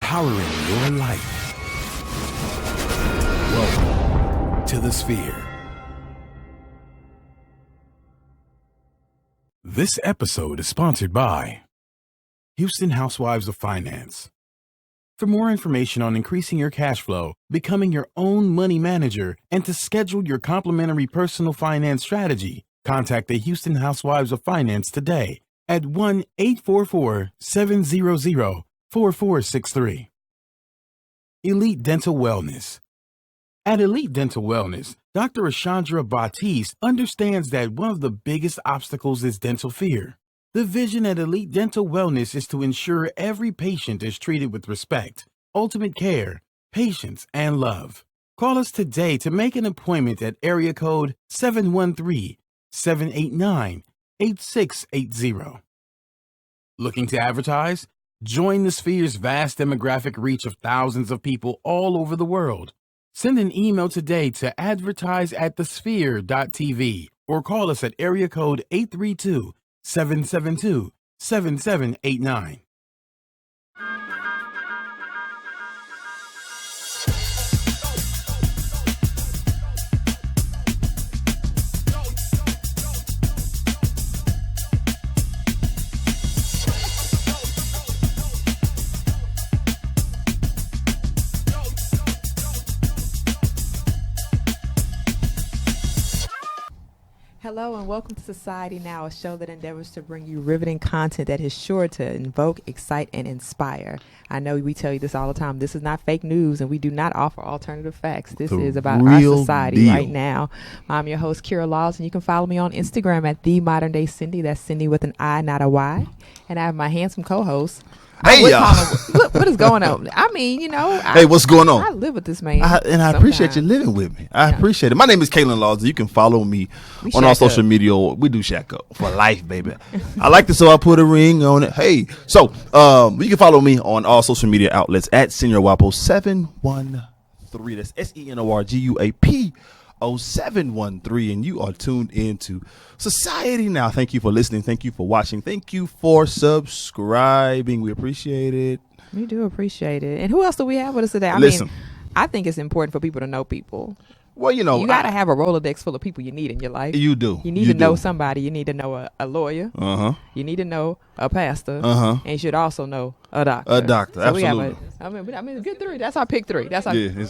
powering your life. Welcome to the Sphere. This episode is sponsored by Houston Housewives of Finance. For more information on increasing your cash flow, becoming your own money manager, and to schedule your complimentary personal finance strategy, contact the Houston Housewives of Finance today at 1-844-700-4463. Elite Dental Wellness. At Elite Dental Wellness, Dr. Ashandra Batiste understands that one of the biggest obstacles is dental fear. The vision at Elite Dental Wellness is to ensure every patient is treated with respect, ultimate care, patience, and love. Call us today to make an appointment at area code 713-789-8680. Looking to advertise? Join the Sphere's vast demographic reach of thousands of people all over the world. Send an email today to advertise@thesphere.tv or call us at area code 832-772-7789. Hello and welcome to Society Now, a show that endeavors to bring you riveting content that is sure to invoke, excite, and inspire. I know we tell you this all the time. This is not fake news, and we do not offer alternative facts. This is about our society right now. I'm your host, Kira Laws, and you can follow me on Instagram at TheModernDayCindy. That's Cindy with an I, not a Y. And I have my handsome co-host. Hey, y'all. Look, what is going on? I mean, you know. Hey, what's going on? I live with this man. I appreciate you living with me. I appreciate it. My name is Colin Laws. You can follow me on all social media. We do shack up for life, baby. I like this, so I put a ring on it. Hey, so you can follow me on all social media outlets at SeniorWapo713. That's SENORGUAP. 0713, and you are tuned into Society Now. Thank you for listening. Thank you for watching. Thank you for subscribing. We appreciate it. We do appreciate it. And who else do we have with us today? I mean, I think it's important for people to know people. Well, you know, you got to have a Rolodex full of people you need in your life. You do. You need to know somebody. You need to know a lawyer. You need to know a pastor. And you should also know a doctor. A doctor, so absolutely. I mean, good three. That's our pick three. That's our. Yeah,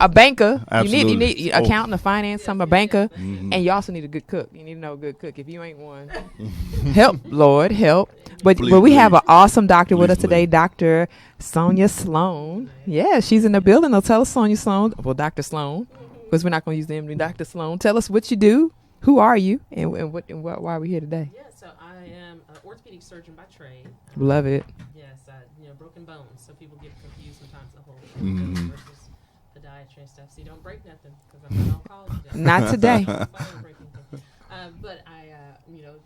a banker. Absolutely. You need accountant, a finance, a banker, and you also need a good cook. You need to know a good cook. If you ain't one, help, Lord, help. But we have an awesome doctor with us today, Dr. Sonya Sloan. Yeah, she's in the building. They'll tell us Sonya Sloan. Well, Dr. Sloan, because we're not going to use the name. Dr. Sloan, tell us what you do. Who are you, and why are we here today? Yeah, so I am an orthopedic surgeon by trade. Love it. Yes, broken bones. So people get confused sometimes the whole versus podiatry and stuff. So you don't break nothing because I'm an oncologist. Not today. But I,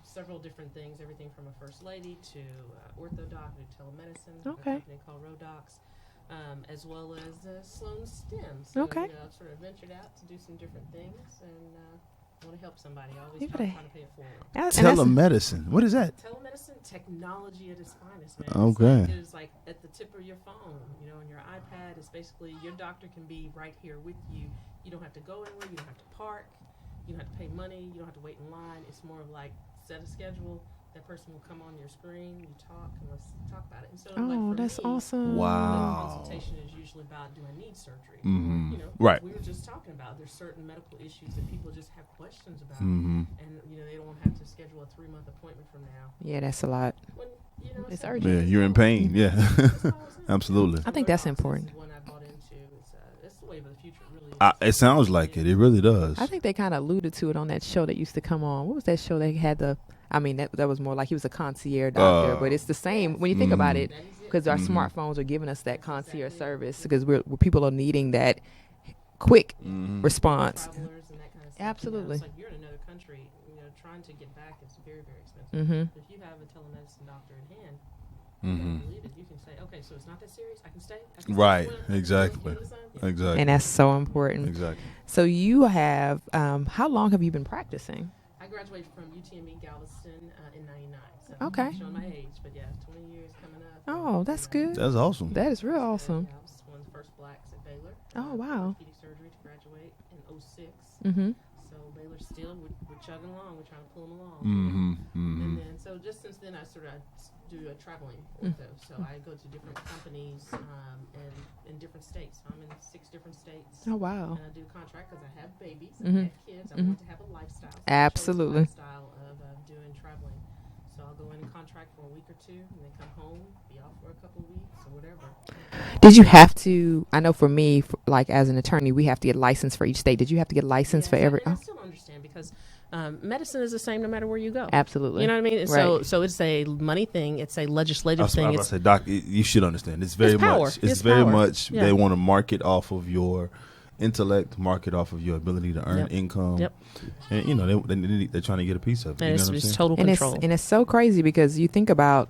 several different things. Everything from a first lady to orthodoc to telemedicine. Okay. A company called Rodocs. As well as Sloan STEM. So, okay. Sort of ventured out to do some different things and want to help somebody. I always trying to pay it forward. Telemedicine. What is that? Telemedicine technology at its finest, man. Okay. It's like at the tip of your phone, on your iPad. It's basically your doctor can be right here with you. You don't have to go anywhere. You don't have to park. You don't have to pay money. You don't have to wait in line. It's more of like set a schedule. That person will come on your screen. You talk and let's talk about it. And so, that's awesome. Wow. The consultation is usually about, do I need surgery? Right. We were just talking about there's certain medical issues that people just have questions about, and they don't have to schedule a 3-month appointment from now. Yeah, that's a lot. When, it's urgent. Yeah, you're in pain. Yeah, absolutely. I think that's important. One I bought into. It's the wave of the future. It really is. It sounds like it. It really does. I think they kind of alluded to it on that show that used to come on. What was that show they had that was more like he was a concierge doctor, but it's the same when you think about it, because our smartphones are giving us that concierge service because we're people are needing that quick response. And that kind of stuff. Absolutely. It's like you're in another country, trying to get back is very, very expensive. If you have a telemedicine doctor in hand, you can believe it. You can say, okay, so it's not that serious. I can stay. Right. Exactly. Exactly. And that's so important. Exactly. So you have, how long have you been practicing? I I graduated from UTME Galveston in '99. So Okay. I'm showing my age, but yeah, 20 years coming up. Oh, that's good. That's awesome. That is real awesome. I was one of the first blacks at Baylor. Oh, wow. Orthopedic surgery to graduate in '06. Mm-hmm. So Baylor still, we're chugging along. We're trying to pull them along. And then, so just since then, I sort of do a traveling ortho. So I go to different companies and in different states. So I'm in 6 different states. Oh, wow. And I do contract because I have babies, Mhm. I have kids. I want to have a lifestyle. So Absolutely. I chose the lifestyle of doing traveling. So I'll go in and contract for a week or 2, and then come home, be off for a couple of weeks or whatever. Did you have to, I know for me, like as an attorney, we have to get licensed for each state. Did you have to get licensed for every? And I still don't understand because medicine is the same no matter where you go. Absolutely. You know what I mean? Right. So it's a money thing. It's a legislative thing. I was about to say, Doc, you should understand. It's very power. much. It's very power. much. Yeah. They want to market off of your intellect, market off of your ability to earn Yep. income. Yep. And they're trying to get a piece of it. And You know it's what I'm saying? total and control. it's so crazy because you think about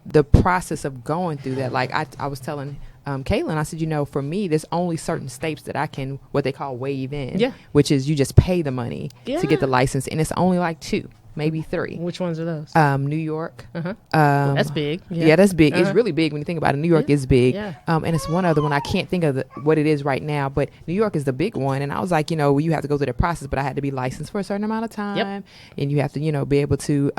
the process of going through that. Like I was telling Caitlin, I said, for me, there's only certain states that I can, what they call waive in, Yeah. which is you just pay the money to get the Yeah. license. And it's only like 2, maybe 3. Which ones are those? New York. Uh-huh. That's big. Yeah, that's big. It's Uh-huh. really big when you think about it. New York is big. Yeah. And it's one other one. I can't think of what it is right now, but New York is the big one. And I was like, you have to go through the process, but I had to be licensed for a certain amount of time. And you have to, be able to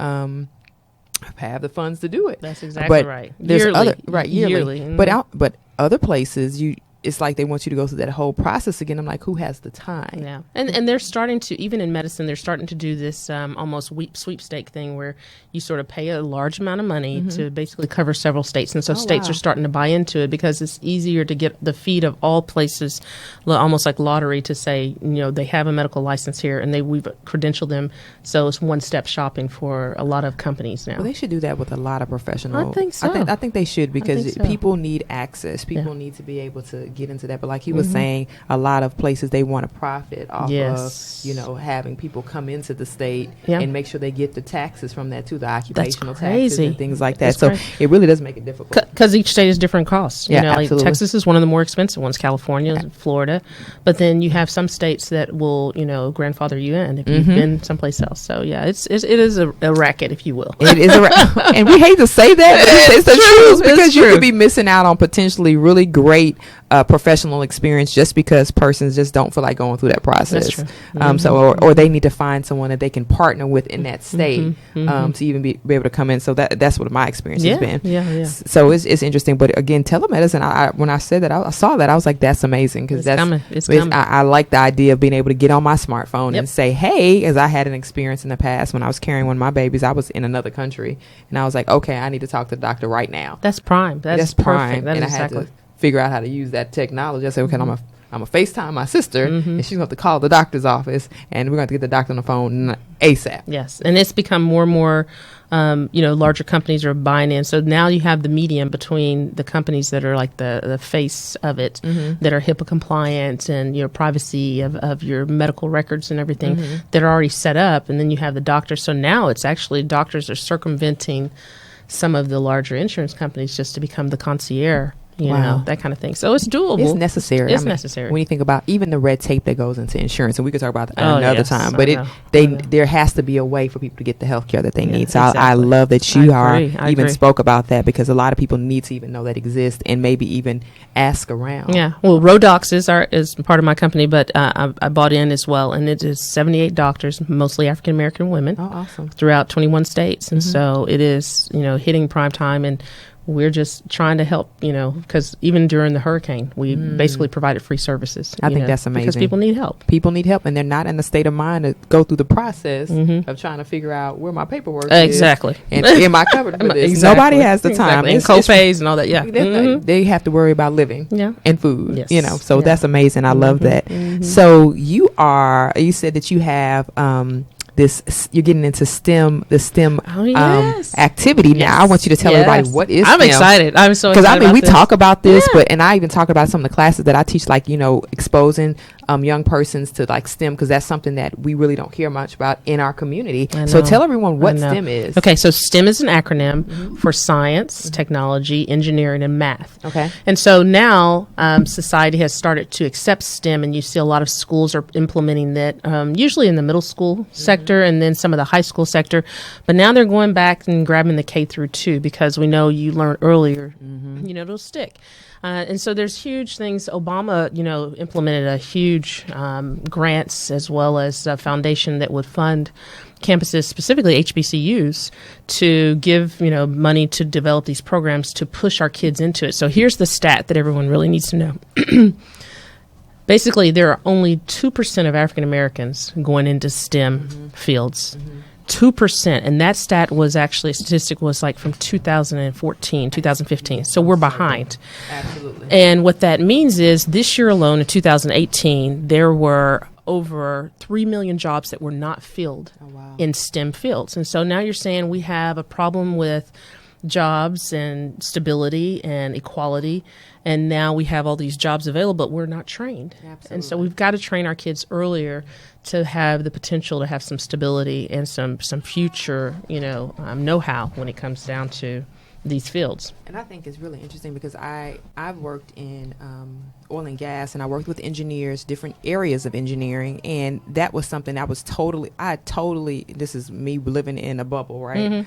have the funds to do it. That's exactly But right. there's Yearly. yearly. Mhm. But other places, it's like they want you to go through that whole process again. I'm like, who has the time? Yeah, and they're starting to, even in medicine, they're starting to do this almost sweepstake thing where you sort of pay a large amount of money to basically cover several states, and so states wow. are starting to buy into it because it's easier to get the feed of all places, almost like lottery, to say they have a medical license here and we've credentialed them, so it's one-step shopping for a lot of companies now. Well, they should do that with a lot of professional. I think so. I think they should because so. people need access. People need to be able to get into that. But like he was saying, a lot of places they want to profit off of having people come into the state and make sure they get the taxes from that too, the occupational taxes and things like that. That's so crazy. it really does make it difficult. Because each state has different costs. Yeah, like absolutely. Texas is one of the more expensive ones, California, Florida. But then you have some states that will, grandfather you in if you've been someplace else. So, yeah, it is a racket, if you will. It is and we hate to say that, but it's the truth because you could be missing out on potentially really great professional experience just because persons just don't feel like going through that process. That's true. So or they need to find someone that they can partner with in that state to even be able to come in. So that's what my experience has been. Yeah. So it's interesting. But again, telemedicine, when I said that, I saw that, I was like, that's amazing because that's coming. It's coming. I like the idea of being able to get on my smartphone and say, hey, as I had an experience in the past when I was carrying one of my babies, I was in another country and I was like, okay, I need to talk to the doctor right now. That's prime. That's prime. perfect. That and is I had exactly. to figure out how to use that technology. I said, okay, I'm a FaceTime my sister and she's going to have to call the doctor's office and we're going to get the doctor on the phone ASAP. Yes. And it's become more and more, larger companies are buying in. So now you have the medium between the companies that are like the face of it, that are HIPAA compliant and your privacy of your medical records and everything that are already set up. And then you have the doctors. So now it's actually doctors are circumventing some of the larger insurance companies just to become the concierge. That kind of thing. So it's doable. It's necessary. It's necessary. When you think about even the red tape that goes into insurance, and we could talk about that another time, but I know. there has to be a way for people to get the health care that they need. So exactly. I love that you I agree. spoke about that because a lot of people need to even know that exists and maybe even ask around. Yeah. Well, Rodox is part of my company, but I bought in as well, and it is 78 doctors, mostly African American women, Oh, awesome. throughout 21 states, and so it is hitting prime time and. We're just trying to help, because even during the hurricane, we basically provided free services. I think that's amazing. Because people need help. People need help, and they're not in the state of mind to go through the process of trying to figure out where my paperwork is. Exactly. And am I covered for this? Exactly. Nobody has the time. Exactly. And co-pays and all that, yeah. They have to worry about living and food, Yes. So that's amazing. I love that. So you said that you have you're getting into the STEM activity now. I want you to tell everybody what is I'm STEM. excited. I'm so excited. Because we this. talk about this, and I even talk about some of the classes that I teach, like exposing young persons to like STEM, because that's something that we really don't hear much about in our community. So tell everyone what STEM is. Okay, so STEM is an acronym for science, technology, engineering, and math. Okay. And so now society has started to accept STEM, and you see a lot of schools are implementing that, usually in the middle school sector and then some of the high school sector. But now they're going back and grabbing the K through 2, because we know you learn earlier, it'll stick. And so there's huge things. Obama, implemented a huge grants, as well as a foundation that would fund campuses, specifically HBCUs, to give, money to develop these programs to push our kids into it. So here's the stat that everyone really needs to know. Basically, there are only 2% of African Americans going into STEM fields. 2%, and that stat was actually, statistic was like from 2014, 2015. So we're behind. Absolutely. And what that means is this year alone in 2018, there were over 3 million jobs that were not filled in STEM fields. And so now you're saying we have a problem with jobs and stability and equality, and now we have all these jobs available, but we're not trained. Absolutely. And so we've got to train our kids earlier to have the potential to have some stability and some future, know-how when it comes down to these fields. And I think it's really interesting because I've worked in oil and gas, and I worked with engineers, different areas of engineering, and that was something I totally, this is me living in a bubble, right?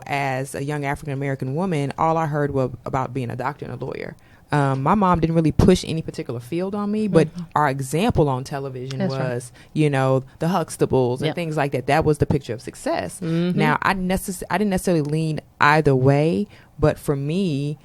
As a young African American woman, all I heard was about being a doctor and a lawyer. My mom didn't really push any particular field on me, but our example on television was, the Huxtables and things like that. That was the picture of success. Now, I didn't necessarily lean either way, but for me,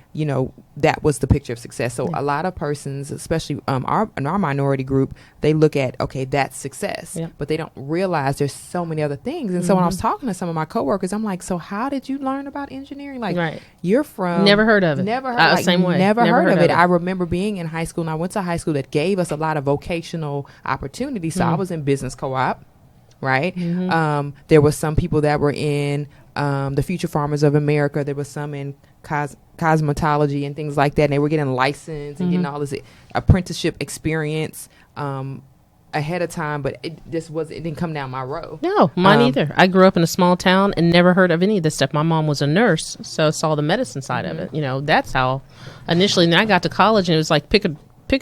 that was the picture of success. So a lot of persons, especially in our minority group, they look at, okay, that's success, but they don't realize there's so many other things. And so when I was talking to some of my coworkers, I'm like, so how did you learn about engineering? Like, you're from... Never heard of it. Never heard, same way. Never heard of it. I remember being in high school, and I went to a high school that gave us a lot of vocational opportunities. So I was in business co-op, right? There were some people that were in the Future Farmers of America. There was some in cosmetology and things like that, and they were getting licensed and getting all this apprenticeship experience ahead of time, but it didn't come down my road. No, mine either. I grew up in a small town and never heard of any of this stuff. My mom was a nurse, so saw the medicine side of it. That's how initially. And then I got to college, and it was like pick a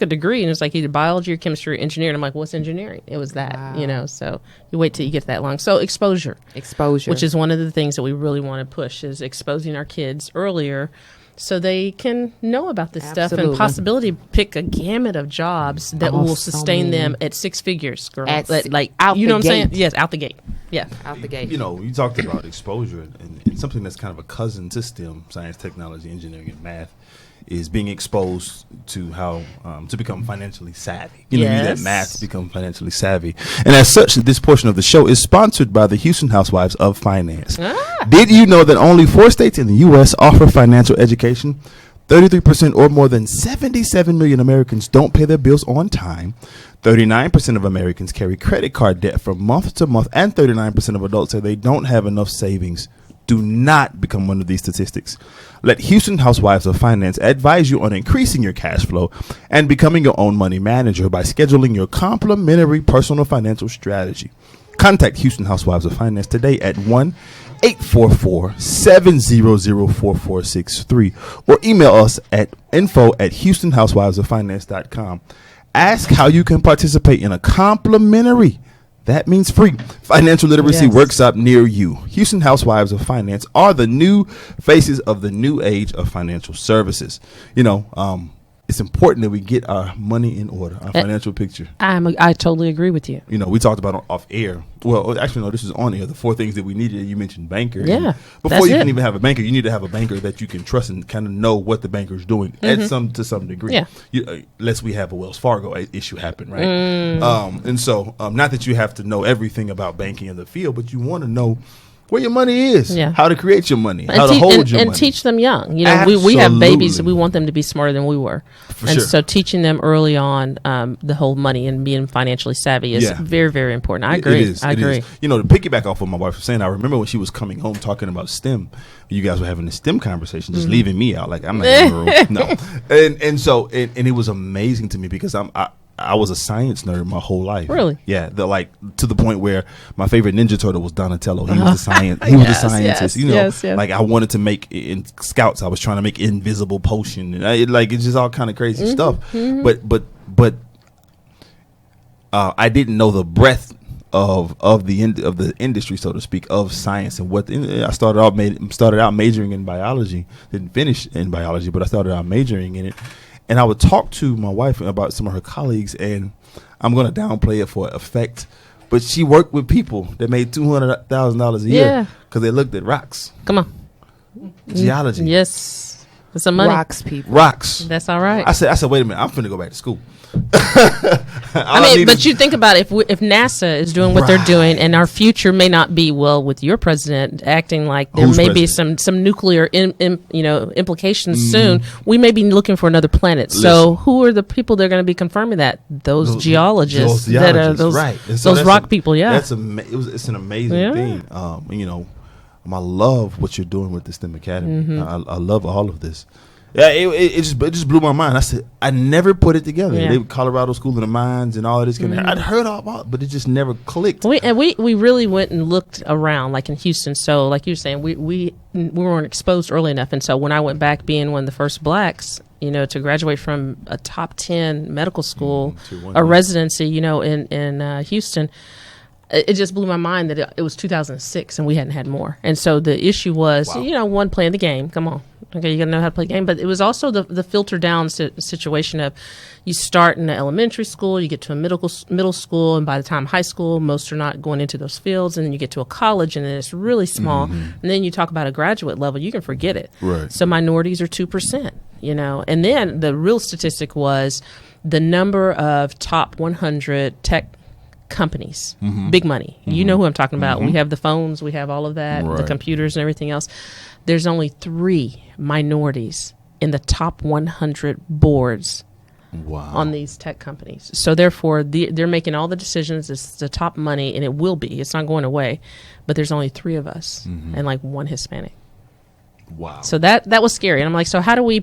degree, and it's like either biology or chemistry or engineering. I'm like, what's engineering? It was that, so you wait till you get that long. So exposure, which is one of the things that we really want to push, is exposing our kids earlier so they can know about this stuff and possibility pick a gamut of jobs that will sustain them at six figures, girl. Out what I'm saying? Yes, out the gate. Yeah. Out the gate. You talked about exposure, and something that's kind of a cousin to STEM, science, technology, engineering, and math, is being exposed to how to become financially savvy. You use that math to become financially savvy. And as such, this portion of the show is sponsored by the Houston Housewives of Finance. Did you know that only 4 states in the U.S. offer financial education? 33% or more than 77 million Americans don't pay their bills on time. 39% of Americans carry credit card debt from month to month, and 39% of adults say they don't have enough savings. Do not become one of these statistics. Let Houston Housewives of Finance advise you on increasing your cash flow and becoming your own money manager by scheduling your complimentary personal financial strategy. Contact Houston Housewives of Finance today at 1-844-700-4463 or email us at info@houstonhousewivesoffinance.com. Ask how you can participate in a complimentary, that means free, financial literacy workshop near you. Houston Housewives of Finance are the new faces of the new age of financial services. It's important that we get our money in order, our financial picture. I totally agree with you. We talked about off air. Well, actually, no, this is on air. The 4 things that we needed. You mentioned banker. Yeah. Before you can even have a banker, you need to have a banker that you can trust and kind of know what the banker is doing to some degree. Yeah. Unless we have a Wells Fargo issue happen, right? And so, not that you have to know everything about banking in the field, but you want to know where your money is, how to create your money, how to hold your money. And teach them young. We have babies, and we want them to be smarter than we were. So teaching them early on the whole money and being financially savvy is very, very important. I agree. I agree. To piggyback off what my wife was saying, I remember when she was coming home talking about STEM, you guys were having a STEM conversation, just leaving me out. Like, I'm not in the room. No. And so it was amazing to me because I I was a science nerd my whole life. Really? Yeah. Like to the point where my favorite Ninja Turtle was Donatello. He was the science. He was the scientist. Yes, like I wanted to make in Scouts. I was trying to make invisible potion, and it's just all kind of crazy stuff. But I didn't know the breadth of the industry, so to speak, of science and what I started out majoring in biology. Didn't finish in biology, but I started out majoring in it. And I would talk to my wife about some of her colleagues, and I'm going to downplay it for effect, but she worked with people that made $200,000 a year because they looked at rocks. Come on, geology. Yes, that's some money. Rocks, people. Rocks. That's all right. I said, wait a minute, I'm finna go back to school. But you think about it, if NASA is doing what they're doing, and our future may not be with your president acting like there may be some nuclear implications soon, we may be looking for another planet. So who are the people that are going to be confirming that? Those geologists that are those rock people. Yeah, it's an amazing thing. I love what you're doing with the STEM Academy. I love all of this. Yeah, it just blew my mind. I said I never put it together. They were Colorado School of the Mines and all of this. I'd heard all about it, but it just never clicked. We really went and looked around, like in Houston. So, like you were saying, we weren't exposed early enough, and so when I went back, being one of the first blacks, to graduate from a top 10 medical school, a residency, in Houston. It just blew my mind that it was 2006 and we hadn't had more. And so the issue was, one, playing the game. Come on. Okay, you got to know how to play the game. But it was also the filter down situation of you start in the elementary school, you get to a middle school, and by the time high school, most are not going into those fields. And then you get to a college, and then it's really small. And then you talk about a graduate level, you can forget it. Right. So minorities are 2%, And then the real statistic was the number of top 100 tech companies, big money. You know who I'm talking about. We have the phones, we have all of that, the computers and everything else. There's only 3 minorities in the top 100 boards on these tech companies. So therefore, they're making all the decisions. It's the top money, and it will be. It's not going away. But there's only 3 of us and like 1 Hispanic. Wow. So that was scary. And I'm like, so how do we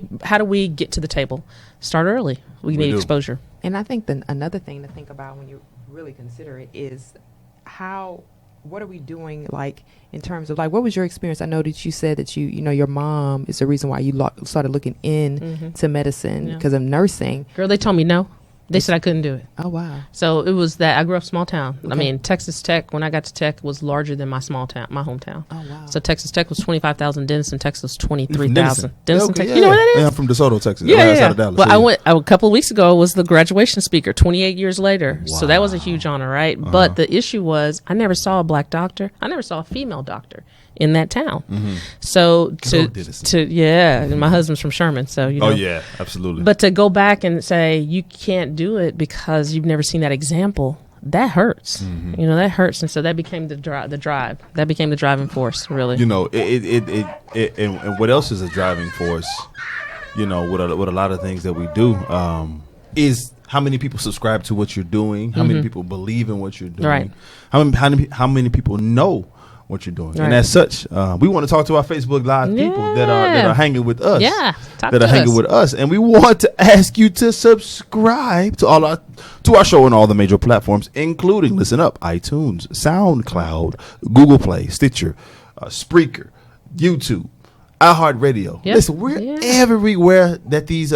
get to the table? Start early. We need exposure. And I think another thing to think about when you really consider it is what are we doing, like in terms of like, what was your experience? I know that you said that your mom is the reason why you started looking into medicine because of nursing. Girl, they told me no. They said I couldn't do it. Oh, wow. So it was that I grew up small town. Okay. I mean, Texas Tech, when I got to Tech, was larger than my hometown. Oh, wow. So Texas Tech was 25,000. Denison, Texas was 23,000. Denison, Texas. Yeah. You know where that is? Yeah, I'm from DeSoto, Texas. Yeah. Of Dallas. Well, I went a couple of weeks ago, was the graduation speaker 28 years later. Wow. So that was a huge honor, right? But the issue was I never saw a black doctor. I never saw a female doctor in that town. So and my husband's from Sherman, so Oh yeah, absolutely. But to go back and say you can't do it because you've never seen that example, that hurts. That hurts, and so that became the drive. That became the driving force, really. It and what else is a driving force? With a lot of things that we do is how many people subscribe to what you're doing, how many people believe in what you're doing, right. how many people know what you're doing. Right. And as such, we want to talk to our Facebook Live people that are hanging with us. Yeah, hanging with us. And we want to ask you to subscribe to our show on all the major platforms, including, listen up, iTunes, SoundCloud, Google Play, Stitcher, Spreaker, YouTube, iHeartRadio. Yep. Listen, we're everywhere that these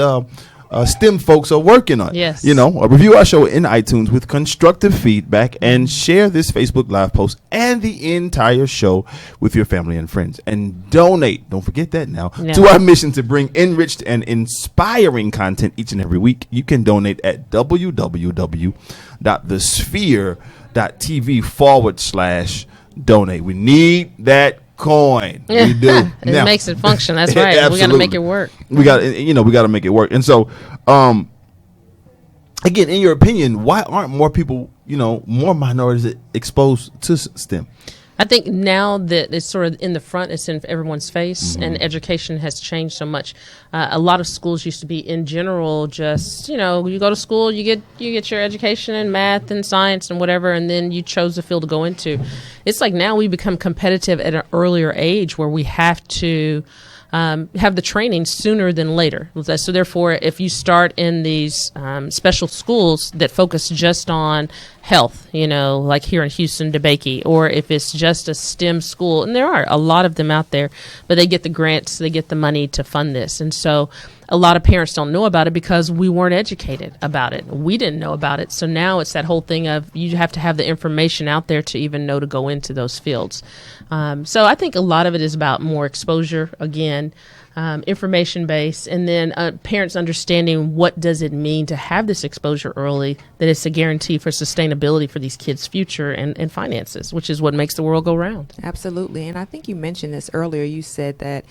STEM folks are working on. Yes. Review our show in iTunes with constructive feedback and share this Facebook Live post and the entire show with your family and friends. And donate, don't forget that now, to our mission to bring enriched and inspiring content each and every week. You can donate at www.thesphere.tv/donate. We need that coin. We do. It makes it function. That's right. We got to make it work. We got to make it work. And so, again, in your opinion, why aren't more people, more minorities exposed to STEM? I think now that it's sort of in the front, it's in everyone's face, and education has changed so much. A lot of schools used to be, in general, just you go to school, you get your education in math and science and whatever, and then you chose the field to go into. It's like now we become competitive at an earlier age where we have to have the training sooner than later. So therefore, if you start in these special schools that focus just on health, like here in Houston, DeBakey, or if it's just a STEM school, and there are a lot of them out there, but they get the grants, they get the money to fund this. And so a lot of parents don't know about it because we weren't educated about it. We didn't know about it. So now it's that whole thing of you have to have the information out there to even know to go into those fields. So I think a lot of it is about more exposure, again, information based, and then parents understanding what does it mean to have this exposure early, that it's a guarantee for sustainability for these kids' future and finances, which is what makes the world go round. Absolutely. And I think you mentioned this earlier. You said that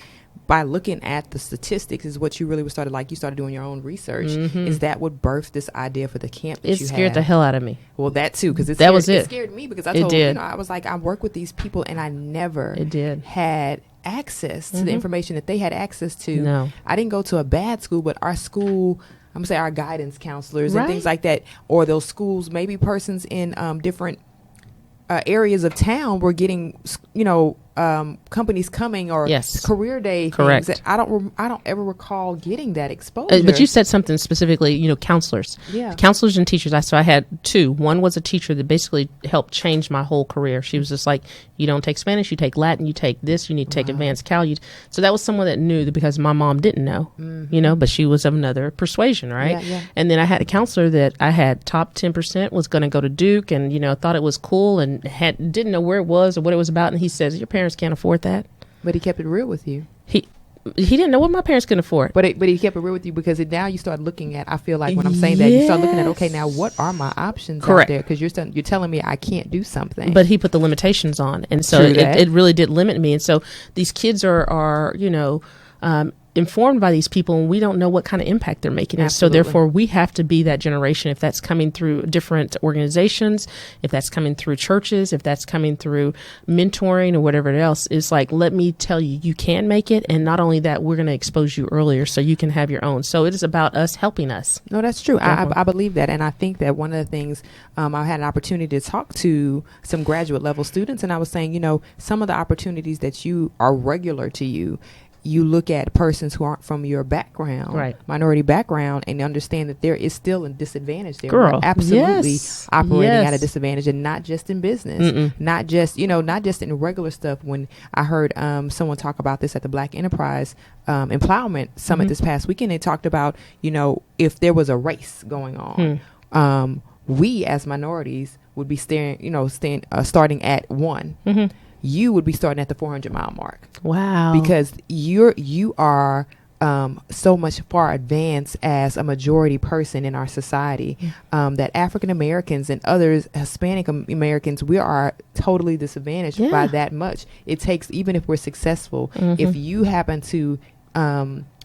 by looking at the statistics is what you really started, like you started doing your own research. Is that what birthed this idea for the camp that It you had? scared the hell out of me. Well, that too, because it scared me, because I told I was like, I work with these people and I never had access to the information that they had access to. No. I didn't go to a bad school, but our school, I'm gonna say our guidance counselors and things like that, or those schools, maybe persons in different areas of town were getting, companies coming, or career day things that I don't ever recall getting that exposure. But you said something specifically, counselors. Yeah. Counselors and teachers. So I had two. One was a teacher that basically helped change my whole career. She was just like, you don't take Spanish, you take Latin, you take this, you need to take advanced Cal. So that was someone that knew, that because my mom didn't know, but she was of another persuasion, right? Yeah. And then I had a counselor that I had top 10% was going to go to Duke, and, thought it was cool, and didn't know where it was or what it was about. And he says, your parents can't afford that. But he kept it real with you. He didn't know what my parents could afford. But he kept it real with you, because now you start looking at, I feel like when I'm saying that, you start looking at, okay, now what are my options out there? Because you're telling me I can't do something. But he put the limitations on. And so it really did limit me. And so these kids are informed by these people, and we don't know what kind of impact they're making. And so therefore we have to be that generation, if that's coming through different organizations, if that's coming through churches, if that's coming through mentoring or whatever else. It's like, let me tell you, you can make it. And not only that, we're going to expose you earlier so you can have your own. So it is about us helping us. No, that's true. I believe that. And I think that one of the things, I had an opportunity to talk to some graduate level students, and I was saying, some of the opportunities that you are regular to you look at persons who aren't from your background, minority background, and understand that there is still a disadvantage there. Girl, we're absolutely operating at a disadvantage, and not just in business, not just in regular stuff. When I heard someone talk about this at the Black Enterprise Empowerment Summit this past weekend, they talked about, if there was a race going on, we as minorities would be starting at 1. You would be starting at the 400-mile mark. Wow. Because you are so much far advanced as a majority person in our society, that African Americans and others, Hispanic Americans, we are totally disadvantaged by that much. It takes, even if we're successful, if you happen to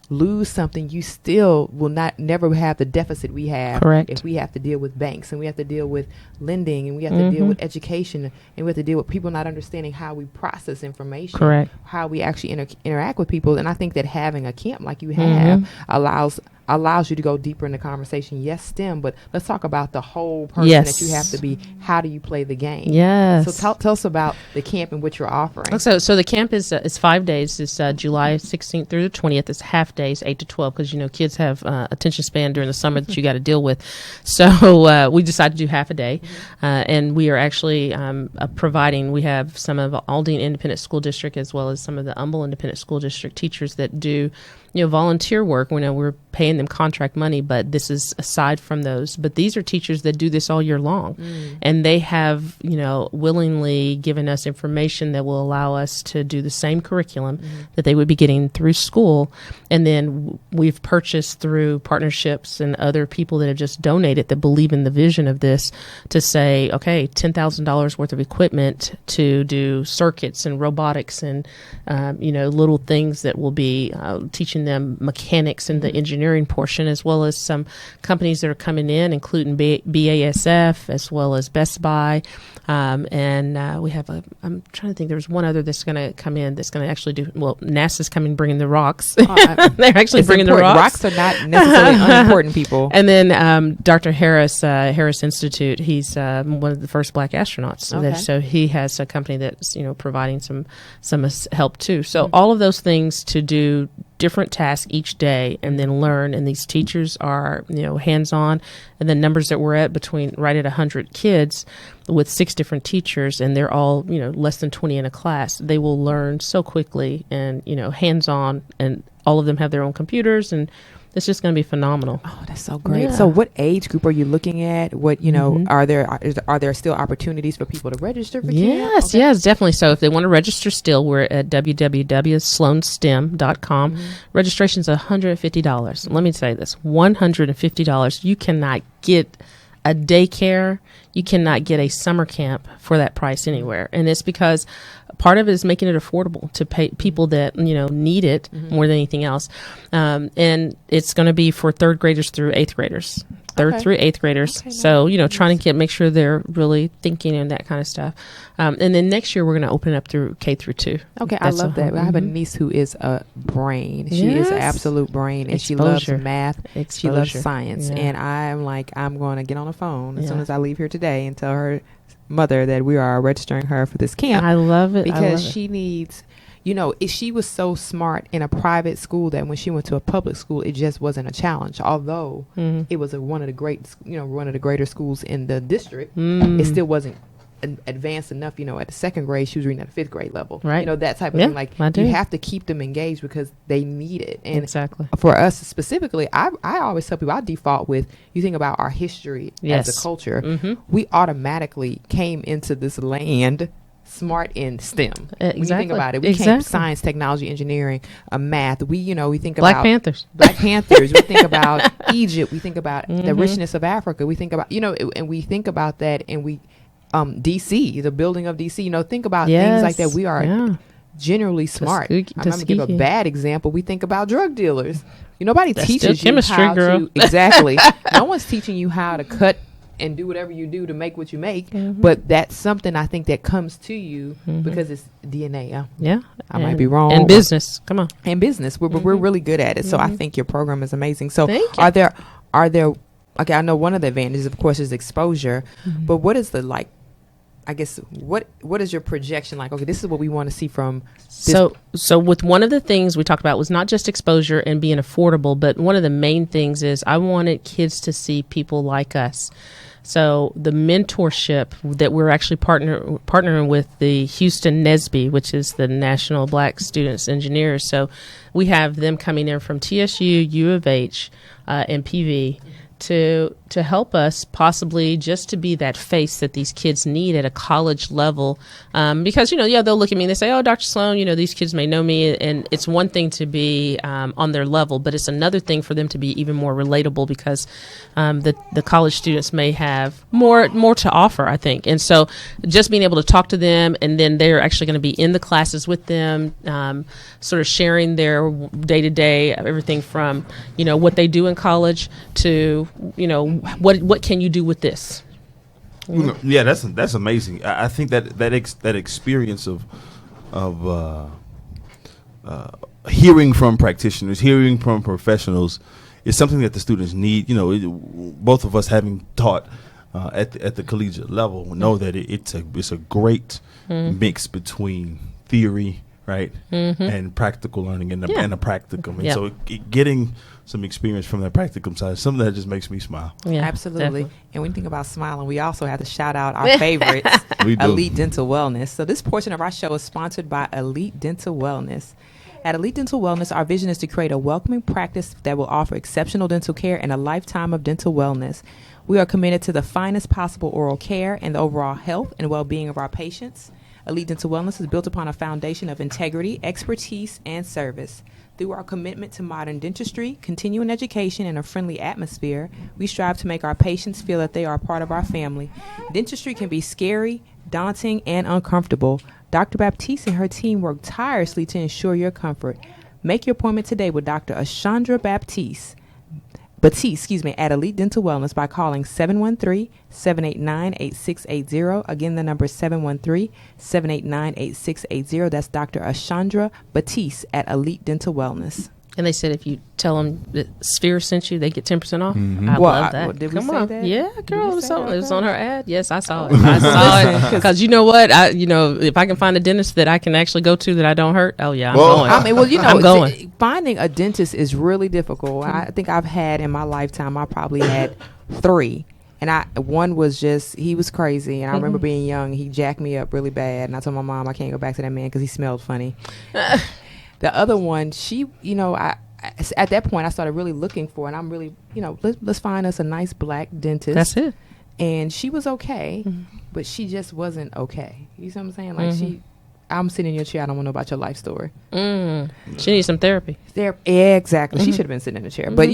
lose something, you still will never have the deficit we have. Correct. If we have to deal with banks, and we have to deal with lending, and we have to deal with education, and we have to deal with people not understanding how we process information. Correct. How we actually interact with people. And I think that having a camp like you have allows you to go deeper in the conversation. Yes, STEM, but let's talk about the whole person that you have to be. How do you play the game? Yes. So tell us about the camp and what you're offering. So the camp is 5 days. It's July 16th through the 20th. It's half days, 8 to 12, because kids have attention span during the summer that you got to deal with. So we decided to do half a day, and we are actually providing. We have some of Aldine Independent School District, as well as some of the Humble Independent School District teachers that do volunteer work. We're paying them contract money, but this is aside from those. But these are teachers that do this all year long, and they have willingly given us information that will allow us to do the same curriculum that they would be getting through school. And then we've purchased through partnerships and other people that have just donated, that believe in the vision of this, to say, okay, $10,000 worth of equipment to do circuits and robotics and little things that will be teaching them mechanics and the engineering portion, as well as some companies that are coming in, including BASF as well as Best Buy. And we have I'm trying to think, there's one other that's going to come in that's going to actually NASA's coming bringing the rocks. They're actually bringing the rocks. Rocks are not necessarily unimportant, people. And then Dr. Harris Institute, he's one of the first Black astronauts. Okay. So he has a company that's providing some help too. So all of those things to do different tasks each day and then learn. And these teachers are hands-on. And the numbers that we're at right at 100 kids with 6 different teachers, and they're all less than 20 in a class. They will learn so quickly and hands-on, and all of them have their own computers, and it's just going to be phenomenal. Oh, that's so great. Yeah. So what age group are you looking at? What, are there still opportunities for people to register for camp? Okay. Yes, definitely. So if they want to register still, we're at www.sloanstem.com. Registration is $150. Let me say this, $150. You cannot get a daycare. You cannot get a summer camp for that price anywhere. And it's because part of it is making it affordable to pay people that, need it more than anything else. And it's going to be for 3rd graders through 8th graders. Through 8th graders. Okay, so, trying to make sure they're really thinking and that kind of stuff. And then next year, we're going to open it up through K through 2. Okay, I love that. I have a niece who is a brain. She is an absolute brain, and she loves math. She loves science. And I'm like, I'm going to get on the phone as soon as I leave here today and tell her mother that we are registering her for this camp. I love it. Because she needs... she was so smart in a private school that when she went to a public school, it just wasn't a challenge. Although it was one of the greater schools in the district, it still wasn't advanced enough. At the 2nd grade, she was reading at the 5th grade level. Right. That type of thing. Like, you have to keep them engaged because they need it. And exactly. For us specifically, I always tell people, I default with, you think about our history as a culture, we automatically came into this land smart in STEM. Exactly. When you think about it, we came science, technology, engineering, math. We think about Black Panthers. We think about Egypt. We think about the richness of Africa. We think about and we think about that, and we DC, the building of DC. Think about things like that. We are generally smart. I'm going to give a bad example. We think about drug dealers. Nobody teaches you how to exactly. No one's teaching you how to cut and do whatever you do to make what you make. But that's something I think that comes to you because it's DNA. I might be wrong. And business. Come on. And business. We're really good at it. So I think your program is amazing. So are there, okay, I know one of the advantages, of course, is exposure, but what is I guess, what is your projection like? Okay, this is what we want to see from this. So with one of the things we talked about was not just exposure and being affordable, but one of the main things is I wanted kids to see people like us. So the mentorship that we're actually partnering with the Houston NSBE, which is the National Black Students Engineers. So we have them coming in from TSU, U of H, and PV to help us possibly just to be that face that these kids need at a college level. Because, they'll look at me and they say, oh, Dr. Sloan, these kids may know me. And it's one thing to be on their level, but it's another thing for them to be even more relatable because the college students may have more to offer, I think. And so just being able to talk to them, and then they're actually going to be in the classes with them, sort of sharing their day-to-day, everything from, what they do in college to, what can you do with this? Yeah, that's amazing. I think that experience of hearing from practitioners, hearing from professionals, is something that the students need. Both of us having taught at the collegiate level know that it's a great mix between theory, right, and practical learning and a practicum. And so getting some experience from that practicum side, something that just makes me smile. Yeah, absolutely. Definitely. And when you think about smiling, we also have to shout out our favorites, Elite Dental Wellness. So this portion of our show is sponsored by Elite Dental Wellness. At Elite Dental Wellness, our vision is to create a welcoming practice that will offer exceptional dental care and a lifetime of dental wellness. We are committed to the finest possible oral care and the overall health and well-being of our patients. Elite Dental Wellness is built upon a foundation of integrity, expertise, and service. Through our commitment to modern dentistry, continuing education, and a friendly atmosphere, we strive to make our patients feel that they are a part of our family. Dentistry can be scary, daunting, and uncomfortable. Dr. Baptiste and her team work tirelessly to ensure your comfort. Make your appointment today with Dr. Ashandra Batiste, at Elite Dental Wellness by calling 713-789-8680. Again, the number is 713-789-8680. That's Dr. Ashandra Batiste at Elite Dental Wellness. And they said if you tell them that Sphere sent you, they get 10% off. Mm-hmm. I love that. Did we Come say on. that? Yeah, girl, it was on her ad. Yes, I saw it. Because you know what? If I can find a dentist that I can actually go to that I don't hurt, oh yeah, I'm going. I mean, I'm going. Finding a dentist is really difficult. I think I've had in my lifetime, I probably had 3. And one was he was crazy. And I remember being young, he jacked me up really bad. And I told my mom I can't go back to that man because he smelled funny. The other one, at that point I started really looking for, and I'm really, let's find us a nice black dentist. That's it. And she was okay, but she just wasn't okay. You see what I'm saying? Like I'm sitting in your chair. I don't want to know about your life story. She needs some therapy. Exactly. She should have been sitting in the chair. But,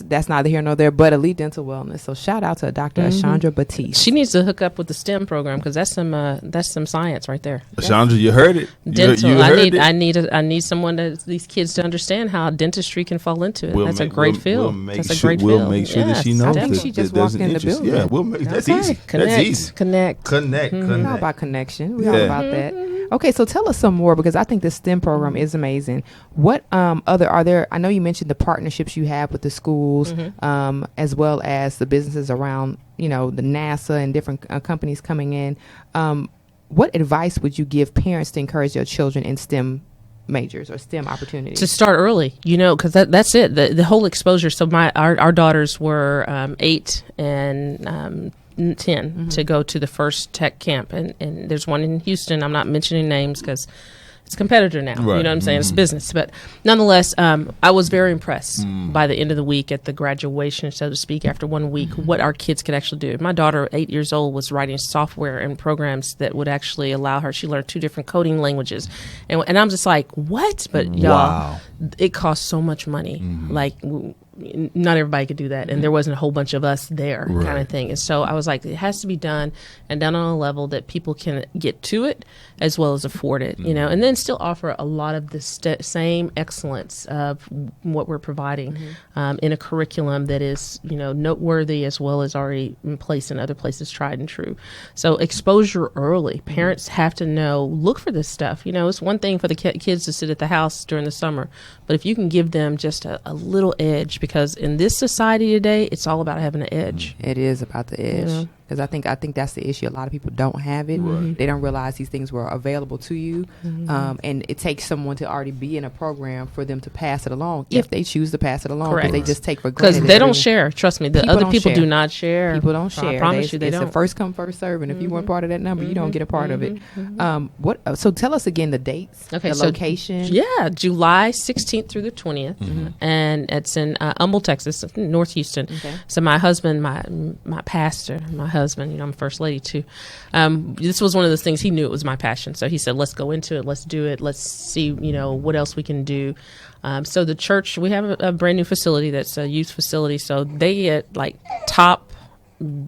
that's neither here nor there. But Elite Dental Wellness. So shout out to Dr. Ashandra Batiste. She needs to hook up with the STEM program because that's some science right there. Ashandra, you heard it. Dental. You heard it. I need someone these kids to understand how dentistry can fall into it. That's a great field. We'll make sure that she knows. I think she just walked in the building. Yeah, that's easy. Connect. That's easy. Connect. We're all about connection. We're all about that. Okay, so tell us some more because I think the STEM program is amazing. What other are there? I know you mentioned the partnerships you have with the schools, as well as the businesses around, the NASA and different companies coming in. What advice would you give parents to encourage their children in STEM majors or STEM opportunities? To start early, because that's it. The whole exposure. So our daughters were 8 and 10 to go to the first tech camp, and there's one in Houston. I'm not mentioning names because it's a competitor now. Right. You know what I'm saying? It's business. But nonetheless, I was very impressed by the end of the week at the graduation, so to speak, after 1 week, what our kids could actually do. My daughter, 8 years old, was writing software and programs that would actually allow her. She learned 2 different coding languages. And I'm just like, what? But y'all, it costs so much money. Like, not everybody could do that, and there wasn't a whole bunch of us there, kind of thing. And so I was like, it has to be done and done on a level that people can get to it as well as afford it, and then still offer a lot of the same excellence of what we're providing in a curriculum that is, noteworthy as well as already in place in other places, tried and true. So exposure early. Parents have to know, look for this stuff. It's one thing for the kids to sit at the house during the summer, but if you can give them just a little edge, because in this society today, it's all about having an edge. It is about the edge. Because I think that's the issue. A lot of people don't have it. They don't realize these things were available to you. And it takes someone to already be in a program for them to pass it along, if they choose to pass it along. Because they just take for granted. Because they don't share. Trust me. The other people do not share. People don't share. I promise you they don't. It's a first come, first serve. And if you weren't part of that number, you don't get a part of it. So tell us again the dates, the location. Yeah, July 16th through the 20th. And it's in Humble, Texas, North Houston. So my husband, my pastor, my husband, I'm first lady too. This was one of those things, he knew it was my passion. So he said, let's go into it. Let's do it. Let's see, what else we can do. So the church, we have a brand new facility that's a youth facility. So they get like top